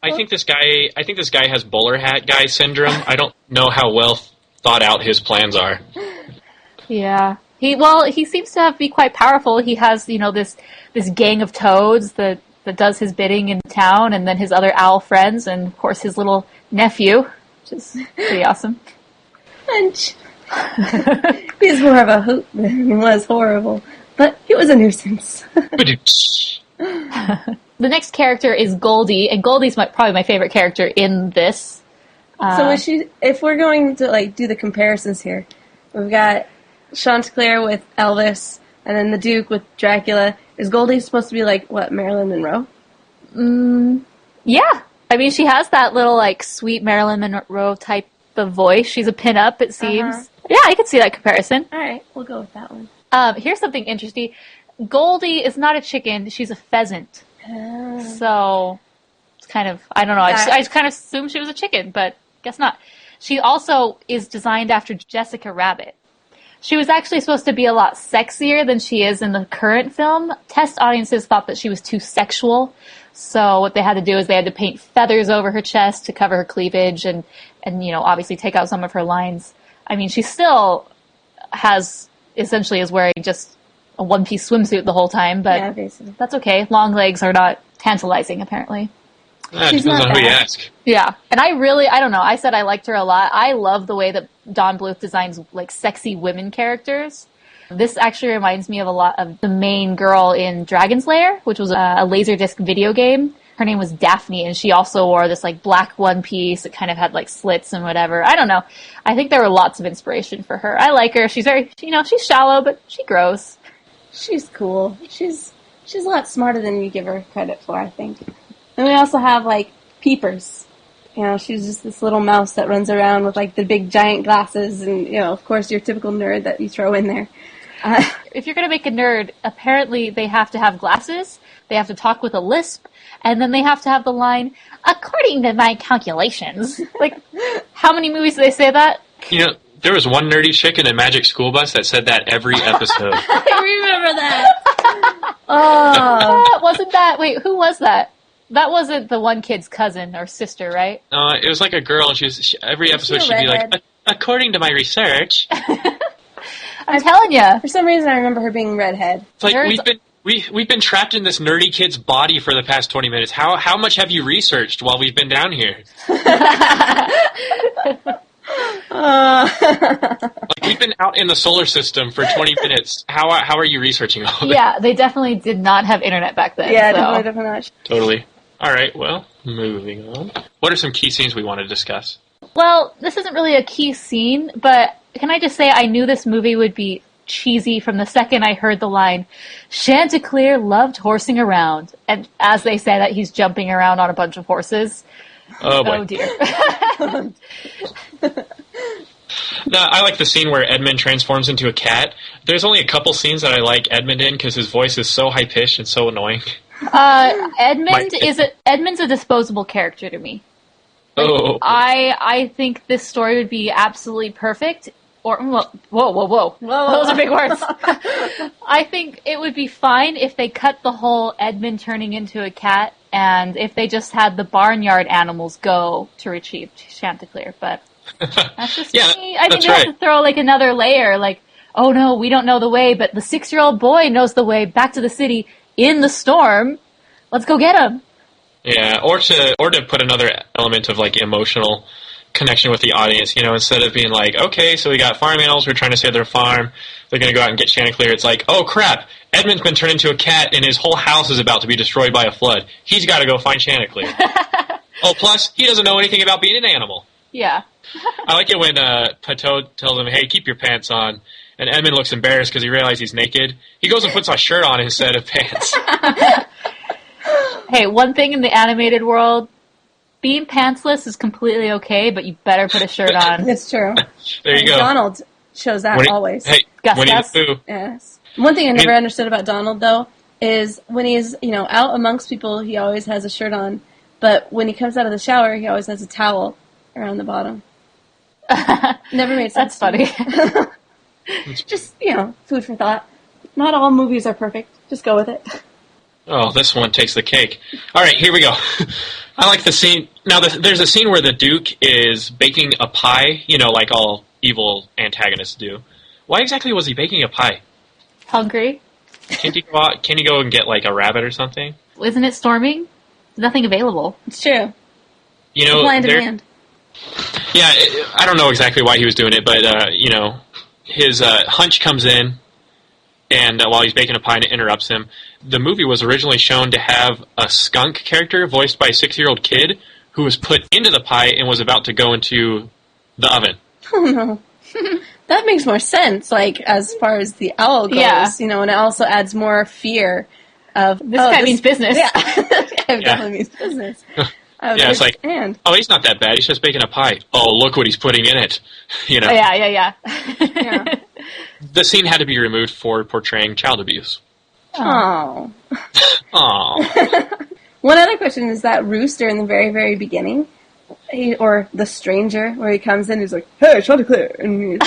I think this guy has bowler hat guy syndrome. I don't know how well thought out his plans are. Yeah. He seems to be quite powerful. He has, this gang of toads that does his bidding in town, and then his other owl friends, and of course his little nephew, which is pretty awesome. Punch. He's more of a hoot than he was horrible, but he was a nuisance. The next character is Goldie, and Goldie's probably my favorite character in this. So if we're going to do the comparisons here, we've got Chanticleer with Elvis, and then the Duke with Dracula. Is Goldie supposed to be Marilyn Monroe? Yeah. I mean, she has that little sweet Marilyn Monroe type of voice. She's a pin-up, it seems. Uh-huh. Yeah, I could see that comparison. All right, we'll go with that one. Here's something interesting. Goldie is not a chicken; she's a pheasant. So it's kind of, I don't know. I just kind of assumed she was a chicken, but guess not. She also is designed after Jessica Rabbit. She was actually supposed to be a lot sexier than she is in the current film. Test audiences thought that she was too sexual. So what they had to do is they had to paint feathers over her chest to cover her cleavage and obviously take out some of her lines. I mean, she still essentially is wearing just a one-piece swimsuit the whole time, but yeah, basically. That's okay. Long legs are not tantalizing, apparently. Yeah, it depends on who you ask. Yeah. And I don't know. I said I liked her a lot. I love the way that Don Bluth designs, sexy women characters. This actually reminds me of a lot of the main girl in Dragon's Lair, which was a Laserdisc video game. Her name was Daphne, and she also wore this, black one piece. It kind of had, slits and whatever. I don't know. I think there were lots of inspiration for her. I like her. She's very, she's shallow, but she grows. She's cool. She's a lot smarter than you give her credit for, I think. And we also have, Peepers. She's just this little mouse that runs around with, the big giant glasses and, of course, your typical nerd that you throw in there. If you're going to make a nerd, apparently they have to have glasses, they have to talk with a lisp, and then they have to have the line, according to my calculations. How many movies do they say that? There was one nerdy chick in a Magic School Bus that said that every episode. I remember that. Oh. Wasn't that... Wait, who was that? That wasn't the one kid's cousin or sister, right? It was a girl. Every episode she'd be according to my research. I'm telling you. For some reason, I remember her being redhead. It's we've been trapped in this nerdy kid's body for the past 20 minutes. How much have you researched while we've been down here? We've been out in the solar system for 20 minutes. How are you researching all this? Yeah, they definitely did not have internet back then. Yeah, so. definitely not. Totally. All right, well, moving on. What are some key scenes we want to discuss? Well, this isn't really a key scene, but can I just say I knew this movie would be cheesy from the second I heard the line, Chanticleer loved horsing around. And as they say that, he's jumping around on a bunch of horses. Oh, boy. Oh, dear. No, I like the scene where Edmund transforms into a cat. There's only a couple scenes that I like Edmund in because his voice is so high-pitched and so annoying. Edmund's a disposable character to me. Like, Oh. I think this story would be absolutely perfect. Or whoa. Those are big words. I think it would be fine if they cut the whole Edmund turning into a cat and if they just had the barnyard animals go to retrieve Chanticleer. But that's just me. I think they have to throw like another layer. Like, oh no, we don't know the way, but the 6-year-old boy knows the way back to the city in the storm. Let's go get him. Yeah, or to put another element of like emotional connection with the audience, you know, instead of being like, okay, so we got farm animals, we're trying to save their farm, they're going to go out and get Chanticleer. It's like, oh crap, Edmund's been turned into a cat and his whole house is about to be destroyed by a flood. He's got to go find Chanticleer. Oh, plus, he doesn't know anything about being an animal. Yeah. I like it when Patau tells him, hey, keep your pants on, and Edmund looks embarrassed because he realizes he's naked. He goes and puts a shirt on instead of pants. Hey, one thing in the animated world, being pantsless is completely okay, but you better put a shirt on. It's true. There you go. Donald shows that always. Hey, Gus, Winnie Gus. the Pooh. Yes. One thing I never understood about Donald, though, is when he's, out amongst people, he always has a shirt on. But when he comes out of the shower, he always has a towel around the bottom. Never made sense. That's funny. Just, food for thought. Not all movies are perfect. Just go with it. Oh, this one takes the cake. All right, here we go. I like the scene. Now, there's a scene where the Duke is baking a pie, like all evil antagonists do. Why exactly was he baking a pie? Hungry? Can't he go and get, like, a rabbit or something? Isn't it storming? There's nothing available. It's true. Supply and demand. Yeah, I don't know exactly why he was doing it, but, his hunch comes in, and while he's baking a pie, and it interrupts him. The movie was originally shown to have a skunk character voiced by a 6-year-old kid who was put into the pie and was about to go into the oven. Oh, no. That makes more sense, like, as far as the owl goes, and it also adds more fear of... This guy means business. Yeah, it definitely means business. Yeah, it's like, oh, he's not that bad, he's just baking a pie. Oh, look what he's putting in it. Yeah. The scene had to be removed for portraying child abuse. Oh. Aww. One other question is that rooster in the very, very beginning, or the stranger, where he comes in, he's like, hey, Chanticleer, and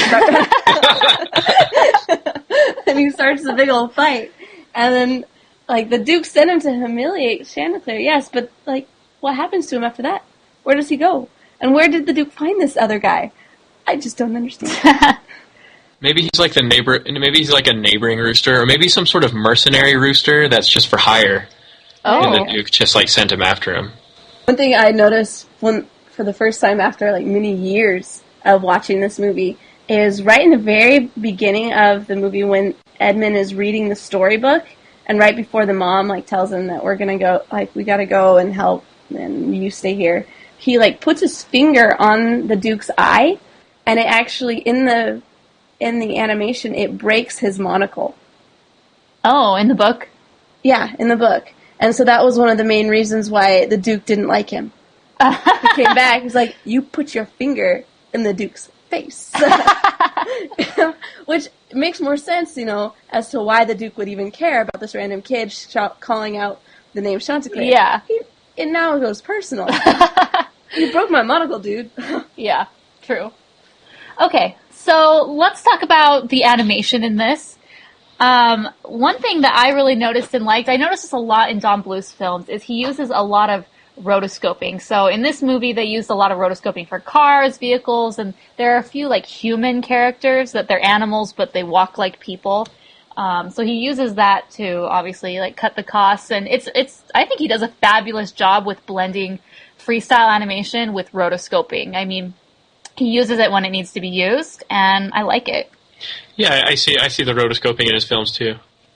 and he starts a big old fight. And then, like, the Duke sent him to humiliate Chanticleer, yes, but, like, what happens to him after that? Where does he go? And where did the Duke find this other guy? I just don't understand. Maybe he's like maybe he's like a neighboring rooster, or maybe some sort of mercenary rooster that's just for hire. Oh. And the Duke just, like, sent him after him. One thing I noticed for the first time after, like, many years of watching this movie is right in the very beginning of the movie when Edmund is reading the storybook, and right before the mom, like, tells him that we're gonna go, like, we gotta go and help, and you stay here. He, like, puts his finger on the Duke's eye, and it actually, in the animation, it breaks his monocle. Oh, in the book? Yeah, in the book. And so that was one of the main reasons why the Duke didn't like him. He came back, he was like, you put your finger in the Duke's face. Which makes more sense, as to why the Duke would even care about this random kid calling out the name Chanticleer. Yeah. And now it goes personal. You broke my monocle, dude. Yeah, true. Okay, so let's talk about the animation in this. One thing that I really noticed and liked, I noticed this a lot in Don Bluth's films, is he uses a lot of rotoscoping. So in this movie, they used a lot of rotoscoping for cars, vehicles, and there are a few, like, human characters that they're animals, but they walk like people. So he uses that to obviously, like, cut the costs, and I think he does a fabulous job with blending freestyle animation with rotoscoping. I mean, He uses it when it needs to be used, and I like it. Yeah, I see the rotoscoping in his films too.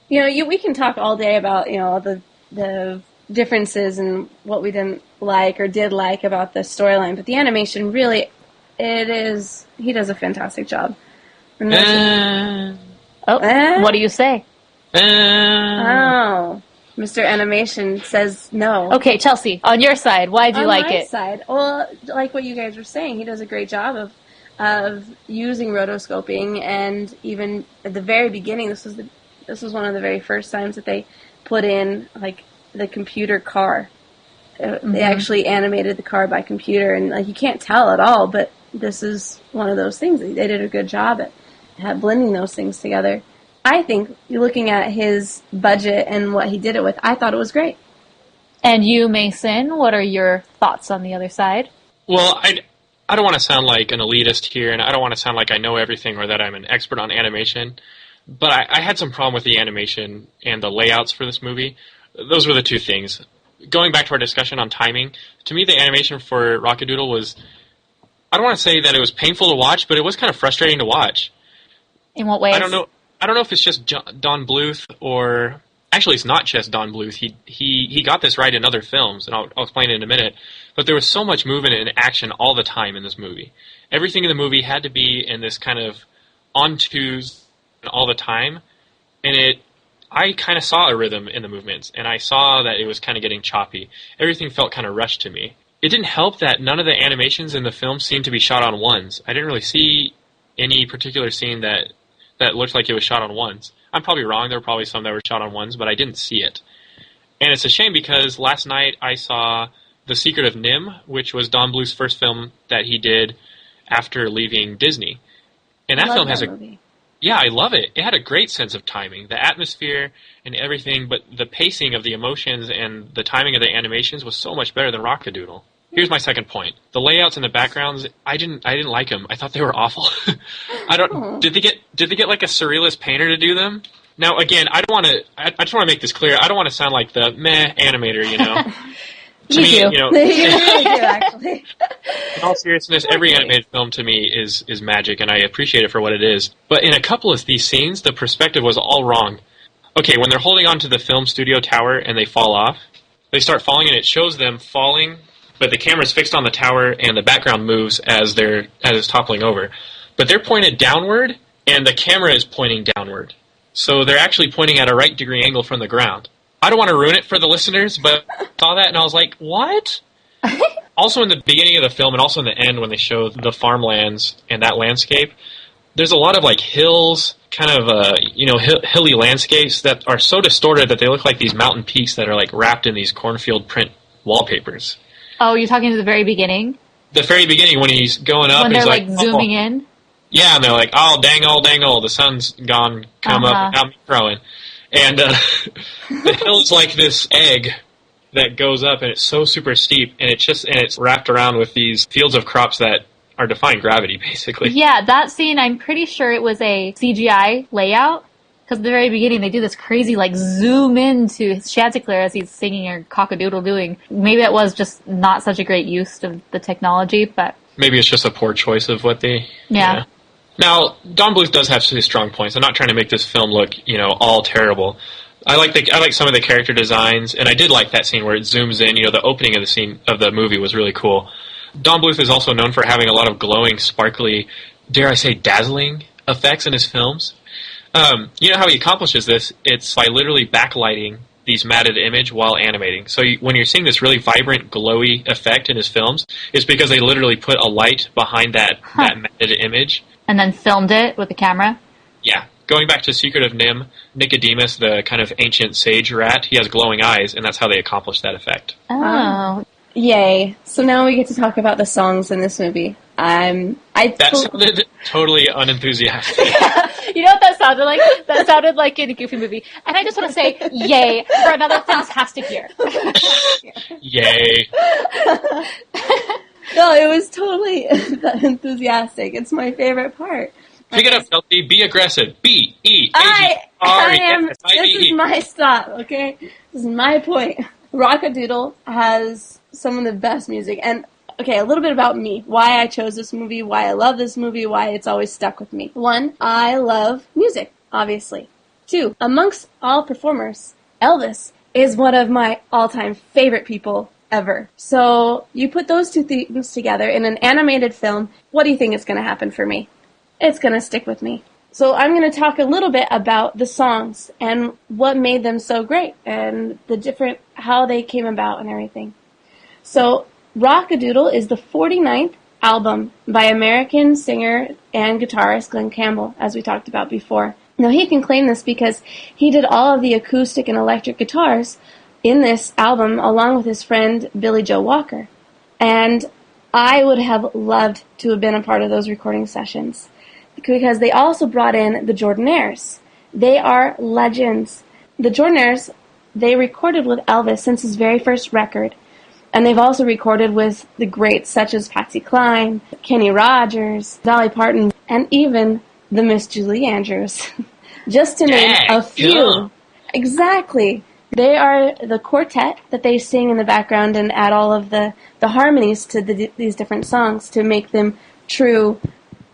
We can talk all day about, the differences and what we didn't like or did like about the storyline, but the animation really, he does a fantastic job. What do you say? Oh, Mr. Animation says no. Okay, Chelsea, on your side, why do you like it? On my side, well, like what you guys were saying, he does a great job of using rotoscoping, and even at the very beginning, this was one of the very first times that they put in like the computer car. They actually animated the car by computer, and like you can't tell at all, but this is one of those things. They did a good job at blending those things together. I think, looking at his budget and what he did it with, I thought it was great. And you, Mason, what are your thoughts on the other side? Well, I don't want to sound like an elitist here, and I don't want to sound like I know everything or that I'm an expert on animation, but I had some problem with the animation and the layouts for this movie. Those were the two things. Going back to our discussion on timing, to me the animation for Rock-A-Doodle was, I don't want to say that it was painful to watch, but it was kind of frustrating to watch. In what ways? I don't know if it's just Don Bluth, or actually it's not just Don Bluth. He got this right in other films, and I'll explain it in a minute. But there was so much movement and action all the time in this movie. Everything in the movie had to be in this kind of on-twos all the time, and I kind of saw a rhythm in the movements, and I saw that it was kind of getting choppy. Everything felt kind of rushed to me. It didn't help that none of the animations in the film seemed to be shot on ones. I didn't really see any particular scene that looked like it was shot on ones. I'm probably wrong. There were probably some that were shot on ones, but I didn't see it. And it's a shame because last night I saw The Secret of Nim, which was Don Bluth's first film that he did after leaving Disney. And that film has movie. Yeah, I love it. It had a great sense of timing. The atmosphere and everything, but the pacing of the emotions and the timing of the animations was so much better than Rock-A-Doodle. Here's my second point. The layouts and the backgrounds, I didn't like them. I thought they were awful. Did they get like a surrealist painter to do them? Now again, I just want to make this clear. I don't want to sound like the meh animator, To me, you really do, actually. In all seriousness, every animated film to me is magic, and I appreciate it for what it is. But in a couple of these scenes, the perspective was all wrong. Okay, when they're holding on to the film studio tower and they fall off, they start falling and it shows them falling, but the camera's fixed on the tower and the background moves as it's toppling over. But they're pointed downward, and the camera is pointing downward. So they're actually pointing at a right degree angle from the ground. I don't want to ruin it for the listeners, but I saw that and I was like, what? Also in the beginning of the film and also in the end when they show the farmlands and that landscape, there's a lot of like hills, kind of hilly landscapes that are so distorted that they look like these mountain peaks that are like wrapped in these cornfield print wallpapers. Oh, you're talking to the very beginning? The very beginning when he's going up. When they're like zooming oh. in? Yeah, and they're like, oh, dang, the sun's gone, come up, without me throwing. And the hill is like this egg that goes up, and it's so super steep, and it's wrapped around with these fields of crops that are defying gravity, basically. Yeah, that scene, I'm pretty sure it was a CGI layout, because at the very beginning they do this crazy, like, zoom into Chanticleer as he's singing or cock-a-doodle doing. Maybe that was just not such a great use of the technology, but... Maybe it's just a poor choice of what they... Yeah. Now, Don Bluth does have his strong points. I'm not trying to make this film look, all terrible. I like some of the character designs, and I did like that scene where it zooms in. The opening of the scene of the movie was really cool. Don Bluth is also known for having a lot of glowing, sparkly, dare I say, dazzling effects in his films. You know how he accomplishes this? It's by literally backlighting these matted image while animating. So when you're seeing this really vibrant, glowy effect in his films, it's because they literally put a light behind that matted image. And then filmed it with the camera? Yeah. Going back to Secret of Nim, Nicodemus, the kind of ancient sage rat, he has glowing eyes, and that's how they accomplish that effect. Oh. Yay. So now we get to talk about the songs in this movie. That sounded totally unenthusiastic. You know what that sounded like? That sounded like in a Goofy movie. And I just want to say, yay, for another fantastic year. Yay. No, it was totally enthusiastic. It's my favorite part. Pick it up, Chelsea. Be aggressive. B-E-A-G-R-E-S-I-V-E. This is my stop, okay? This is my point. Rock-A-Doodle has some of the best music, and Okay, a little bit about me. Why I chose this movie, why I love this movie, why it's always stuck with me. 1, I love music, obviously. 2, amongst all performers, Elvis is one of my all-time favorite people ever. So you put those two things together in an animated film, what do you think is going to happen for me? It's going to stick with me. So I'm going to talk a little bit about the songs and what made them so great and how they came about and everything. So Rock-A-Doodle is the 49th album by American singer and guitarist Glen Campbell, as we talked about before. Now he can claim this because he did all of the acoustic and electric guitars in this album along with his friend Billy Joe Walker. And I would have loved to have been a part of those recording sessions because they also brought in the Jordanaires. They are legends. The Jordanaires, they recorded with Elvis since his very first record. And they've also recorded with the greats such as Patsy Cline, Kenny Rogers, Dolly Parton, and even the Miss Julie Andrews. Just to name a few. Cool. Exactly. They are the quartet that they sing in the background and add all of the harmonies to these different songs to make them true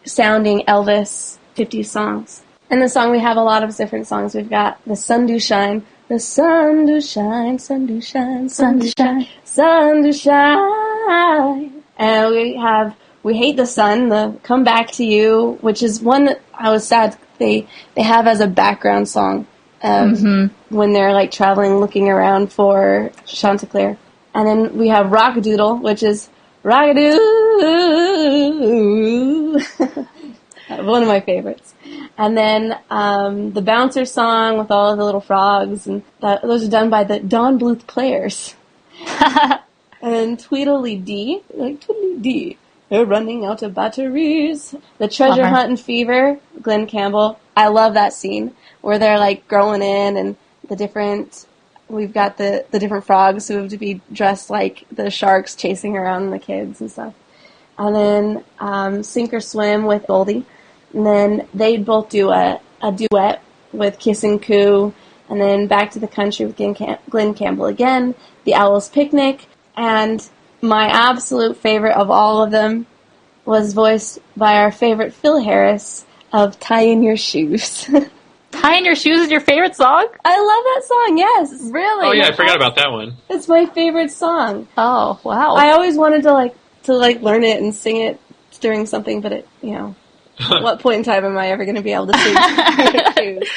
sounding Elvis 50s songs. In the song we have a lot of different songs. We've got The Sun Do Shine, The Sun Do Shine, Sun Do Shine, Sun Do Shine, Sun Do Shine. And we have We Hate the Sun, the Come Back to You, which is one that I was sad they have as a background song when they're like traveling, looking around for Chanticleer. And then we have Rock-A-Doodle, which is Rock-A-Doo, one of my favorites. And then the Bouncer song with all of the little frogs, and those are done by the Don Bluth Players. And then Tweedledee, like Tweedledee, they're running out of batteries. The Treasure Hunt and Fever, Glen Campbell. I love that scene where they're like growing in, and we've got the different frogs who have to be dressed like the sharks chasing around the kids and stuff. And then Sink or Swim with Goldie. And then they'd both do a duet with Kiss and Coo. And then Back to the Country with Glen Campbell again. The Owl's Picnic. And my absolute favorite of all of them was voiced by our favorite Phil Harris of Tie in Your Shoes. Tie in Your Shoes is your favorite song? I love that song, yes. Really? Oh yeah, I forgot about that one. It's my favorite song. Oh, wow. I always wanted to learn it and sing it during something, but at what point in time am I ever going to be able to sing Shoes?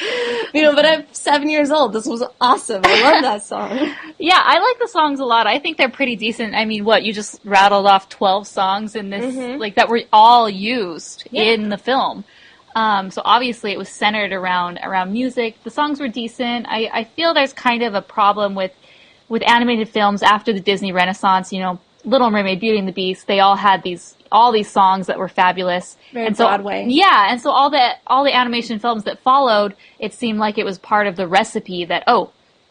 But I'm 7 years old. This was awesome. I love that song. Yeah, I like the songs a lot. I think they're pretty decent. I mean, you just rattled off 12 songs in this, that were all used in the film. So obviously it was centered around music. The songs were decent. I feel there's kind of a problem with animated films after the Disney Renaissance. Little Mermaid, Beauty and the Beast. They all had all these songs that were fabulous. Very Broadway. Yeah, and so all the animation films that followed, it seemed like it was part of the recipe that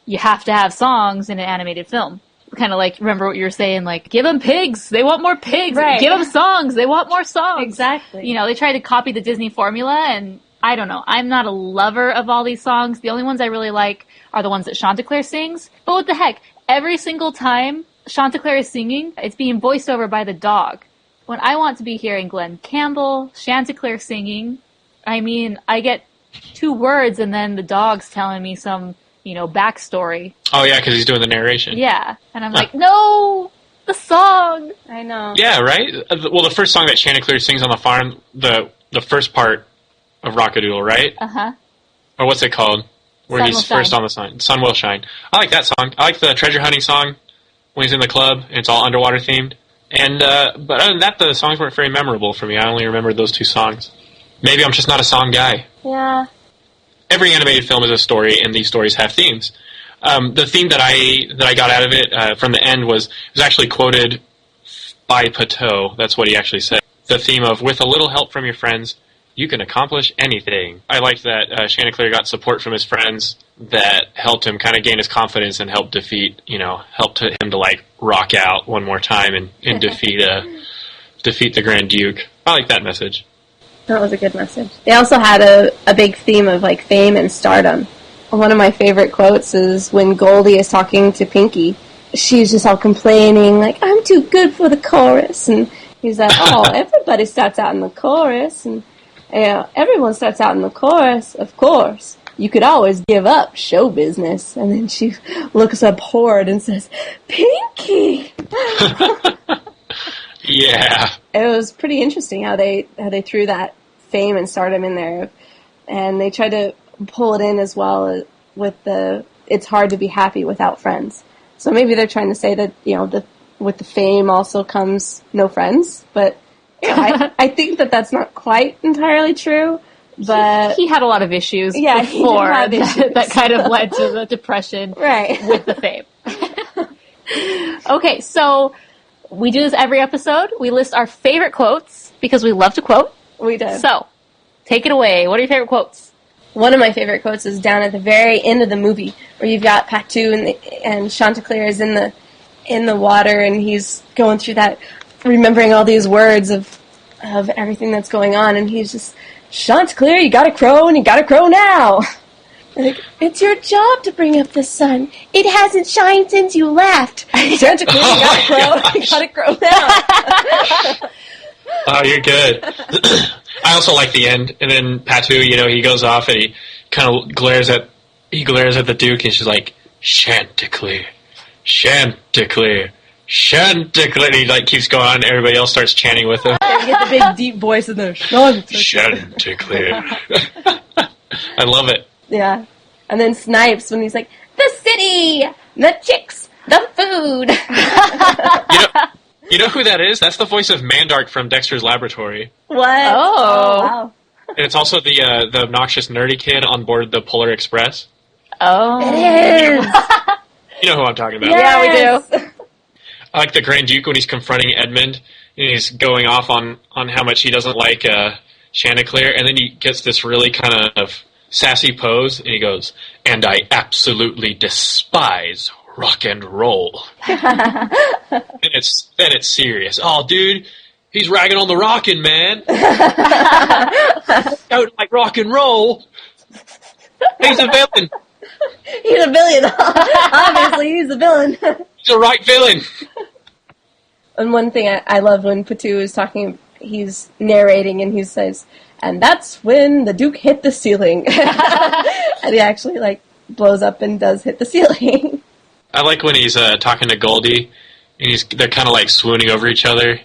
you have to have songs in an animated film. Kind of like, remember what you were saying, like, give them pigs, they want more pigs. Right. Give them songs, they want more songs. Exactly. They tried to copy the Disney formula, and I don't know. I'm not a lover of all these songs. The only ones I really like are the ones that Chanticleer sings. But what the heck? Every single time Chanticleer is singing, it's being voiced over by the dog. When I want to be hearing Glen Campbell, Chanticleer singing, I mean, I get 2 words and then the dog's telling me some backstory. Oh, yeah, because he's doing the narration. Yeah. And I'm like, no, the song. I know. Yeah, right? Well, the first song that Chanticleer sings on the farm, the first part of Rock-A-Doodle, right? Uh-huh. Or what's it called? Where Sun he's Will Shine. first on the sign. Sun Will Shine. I like that song. I like the treasure hunting song when he's in the club, and it's all underwater themed. And but other than that, the songs weren't very memorable for me. I only remembered those 2 songs. Maybe I'm just not a song guy. Yeah. Every animated film is a story, and these stories have themes. The theme that I got out of it from the end was actually quoted by Patau. That's what he actually said. The theme of, with a little help from your friends, you can accomplish anything. I liked that Chanticleer got support from his friends that helped him kind of gain his confidence and helped him to like rock out one more time and defeat the Grand Duke. I like that message. That was a good message. They also had a big theme of like fame and stardom. One of my favorite quotes is when Goldie is talking to Pinky. she's just all complaining, like, I'm too good for the chorus. And he's like, oh, everybody starts out in the chorus. And, everyone starts out in the chorus, of course. You could always give up show business. And then she looks up horrid and says, Pinky! Yeah. It was pretty interesting how they threw that fame and stardom in there. And they tried to pull it in as well with it's hard to be happy without friends. So maybe they're trying to say that, with the fame also comes no friends. But I think that that's not quite entirely true. But he had a lot of issues before that kind of led to the depression with the fame. Okay, so we do this every episode. We list our favorite quotes because we love to quote. We do. So, take it away. What are your favorite quotes? One of my favorite quotes is down at the very end of the movie, where you've got Patau and Chanticleer is in the water, and he's going through that, remembering all these words of everything that's going on, and he's just, Chanticleer, you gotta crow, and you gotta crow now. Like, it's your job to bring up the sun. It hasn't shined since you left. Chanticleer, you gotta crow, you gotta crow now. Oh, you're good. I also like the end, and then Patau, he goes off and he kind of glares at the Duke, and she's like, Chanticleer, Chanticleer, Chanticleer. And he keeps going on, and everybody else starts chanting with him. You get the big deep voice in there. Chanticleer. I love it. Yeah. And then Snipes, when he's like, the city, the chicks, the food. You know who that is? That's the voice of Mandark from Dexter's Laboratory. What? Oh wow. And it's also the obnoxious nerdy kid on board the Polar Express. Oh. It is. You know who I'm talking about. Yes. Yeah, we do. I like the Grand Duke when he's confronting Edmund, and he's going off on how much he doesn't like Chanticleer, and then he gets this really kind of sassy pose, and he goes, and I absolutely despise rock and roll. and it's serious. Oh, dude, he's ragging on the rockin', man. Don't like rock and roll. He's a villain. He's a villain. Obviously, he's a villain. He's a right villain. And one thing I love when Patau is talking, he's narrating, and he says, and that's when the Duke hit the ceiling. And he actually, blows up and does hit the ceiling. I like when he's talking to Goldie, and they're kind of swooning over each other. And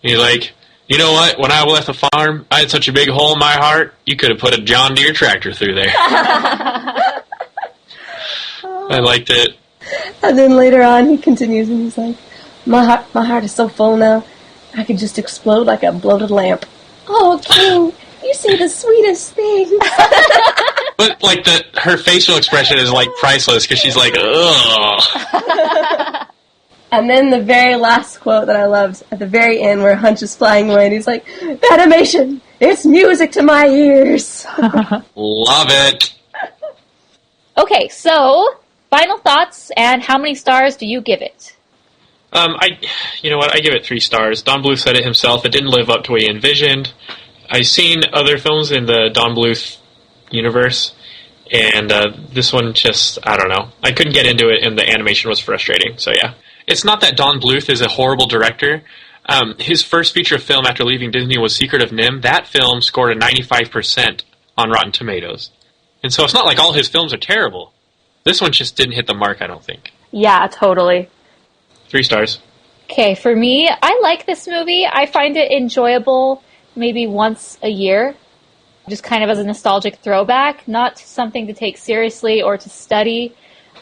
he's like, you know what? When I left the farm, I had such a big hole in my heart, you could have put a John Deere tractor through there. I liked it. And then later on, he continues, and he's like, my heart is so full now, I could just explode like a bloated lamp. Oh, King, you say the sweetest thing. But, her facial expression is, priceless, because she's like, ugh. And then the very last quote that I loved, at the very end, where Hunch is flying away, and he's like, animation, it's music to my ears. Love it. Okay, so, final thoughts, and how many stars do you give it? You know what, I give it 3 stars. Don Bluth said it himself, it didn't live up to what he envisioned. I've seen other films in the Don Bluth universe, and this one just, I don't know. I couldn't get into it, and the animation was frustrating, so yeah. It's not that Don Bluth is a horrible director. His first feature film after leaving Disney was Secret of Nim. That film scored a 95% on Rotten Tomatoes. And so it's not like all his films are terrible. This one just didn't hit the mark, I don't think. Yeah, totally. 3 stars. Okay, for me, I like this movie. I find it enjoyable maybe once a year, just kind of as a nostalgic throwback, not something to take seriously or to study.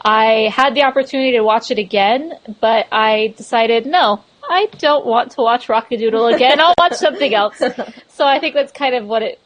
I had the opportunity to watch it again, but I decided, no, I don't want to watch Rock-A-Doodle again. I'll watch something else. So I think that's kind of what it,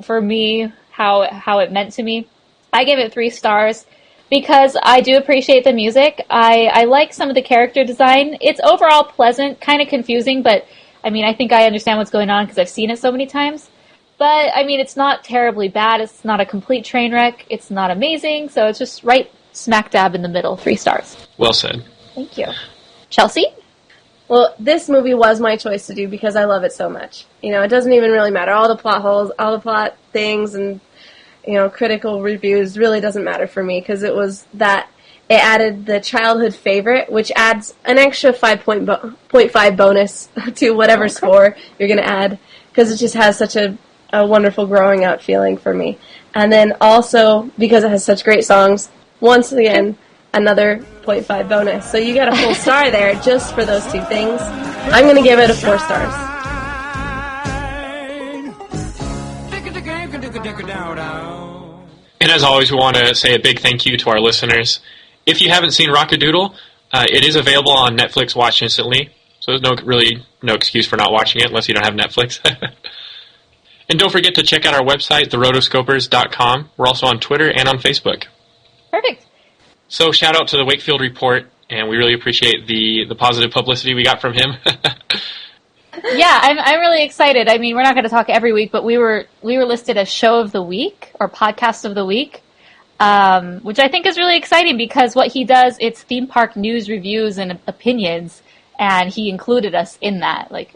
for me, how it meant to me. I gave it 3 stars. Because I do appreciate the music. I like some of the character design. It's overall pleasant, kind of confusing, but I think I understand what's going on because I've seen it so many times. But, it's not terribly bad. It's not a complete train wreck. It's not amazing. So it's just right smack dab in the middle. 3 stars. Well said. Thank you. Chelsea? Well, this movie was my choice to do because I love it so much. It doesn't even really matter. All the plot holes, all the plot things, and critical reviews really doesn't matter for me because it was that it added the childhood favorite, which adds an extra 5.5 bonus to whatever score you're going to add, because it just has such a wonderful growing up feeling for me. And then also, because it has such great songs, once again, another 0.5 bonus. So you got a full star there just for those two things. I'm going to give it a 4 stars. And as always, we want to say a big thank you to our listeners. If you haven't seen Rock-A-Doodle, it is available on Netflix Watch Instantly, so there's no excuse for not watching it unless you don't have Netflix. And don't forget to check out our website, therotoscopers.com. We're also on Twitter and on Facebook. Perfect. So shout out to the Wakefield Report, and we really appreciate the positive publicity we got from him. Yeah, I'm really excited. I mean, we're not going to talk every week, but we were listed as Show of the Week or Podcast of the Week, which I think is really exciting because what he does, it's theme park news, reviews, and opinions, and he included us in that, like,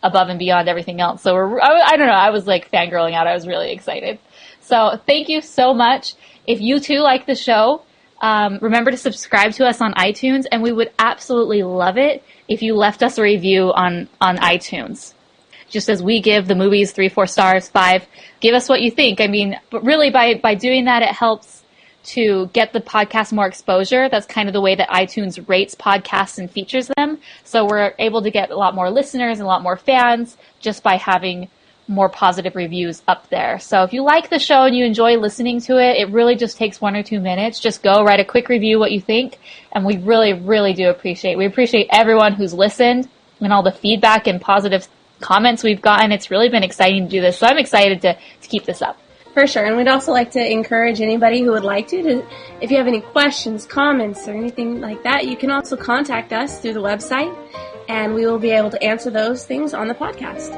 above and beyond everything else. So I don't know, I was like fangirling out. I was really excited. So thank you so much. If you too like the show, remember to subscribe to us on iTunes, and we would absolutely love it if you left us a review on iTunes. Just as we give the movies 3, 4 stars, 5, give us what you think. I mean, but really by doing that, it helps to get the podcast more exposure. That's kind of the way that iTunes rates podcasts and features them. So we're able to get a lot more listeners and a lot more fans just by having more positive reviews up there. So if you like the show and you enjoy listening to it, it really just takes 1 or 2 minutes. Just go write a quick review, what you think, and we really, really do appreciate. We appreciate everyone who's listened and all the feedback and positive comments we've gotten. It's really been exciting to do this, so I'm excited to keep this up. For sure, and we'd also like to encourage anybody who would like to, if you have any questions, comments, or anything like that, you can also contact us through the website, and we will be able to answer those things on the podcast.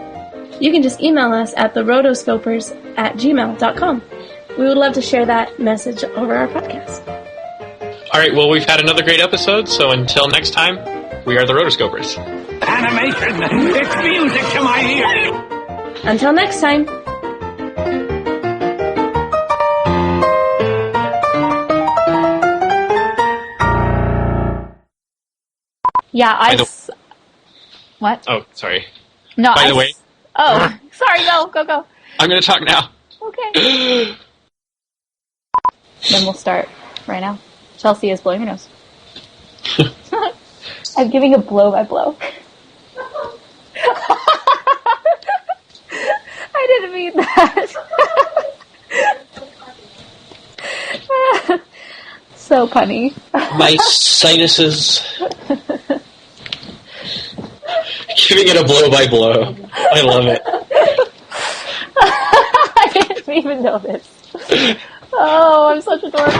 You can just email us at therotoscopers@gmail.com. We would love to share that message over our podcast. All right, well, we've had another great episode, so until next time, we are the Rotoscopers. Animation! It's music to my ears! Until next time. Yeah, what? Oh, sorry. No, By the way. Oh, sorry, go. I'm going to talk now. Okay. Then we'll start right now. Chelsea is blowing her nose. I'm giving a blow by blow. I didn't mean that. So punny. My sinuses. Giving it a blow by blow. I love it. I didn't even know this. Oh, I'm such a dork.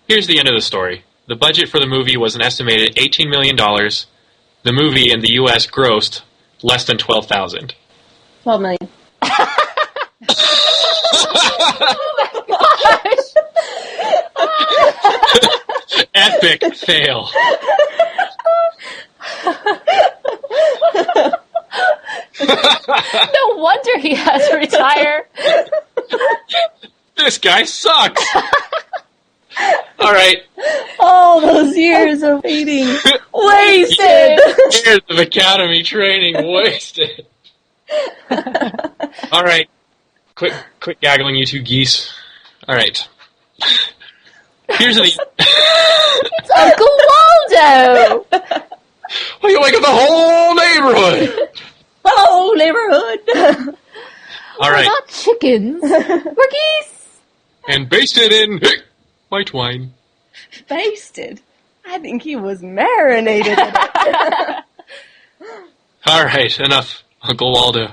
Here's the end of the story. The budget for the movie was an estimated $18 million. The movie in the U.S. grossed less than $12,000. $12 million. Oh my gosh! Epic fail. No wonder he has to retire. This guy sucks. All right. All those years of eating Wasted. Years of academy training wasted. All right. Quit gaggling, you two geese. All right. Here's the... It's Uncle Waldo. Well, you wake up the whole neighborhood. whole neighborhood. All right. We're not chickens. We're geese. And basted in white wine. Basted? I think he was marinated in it. All right, enough, Uncle Waldo.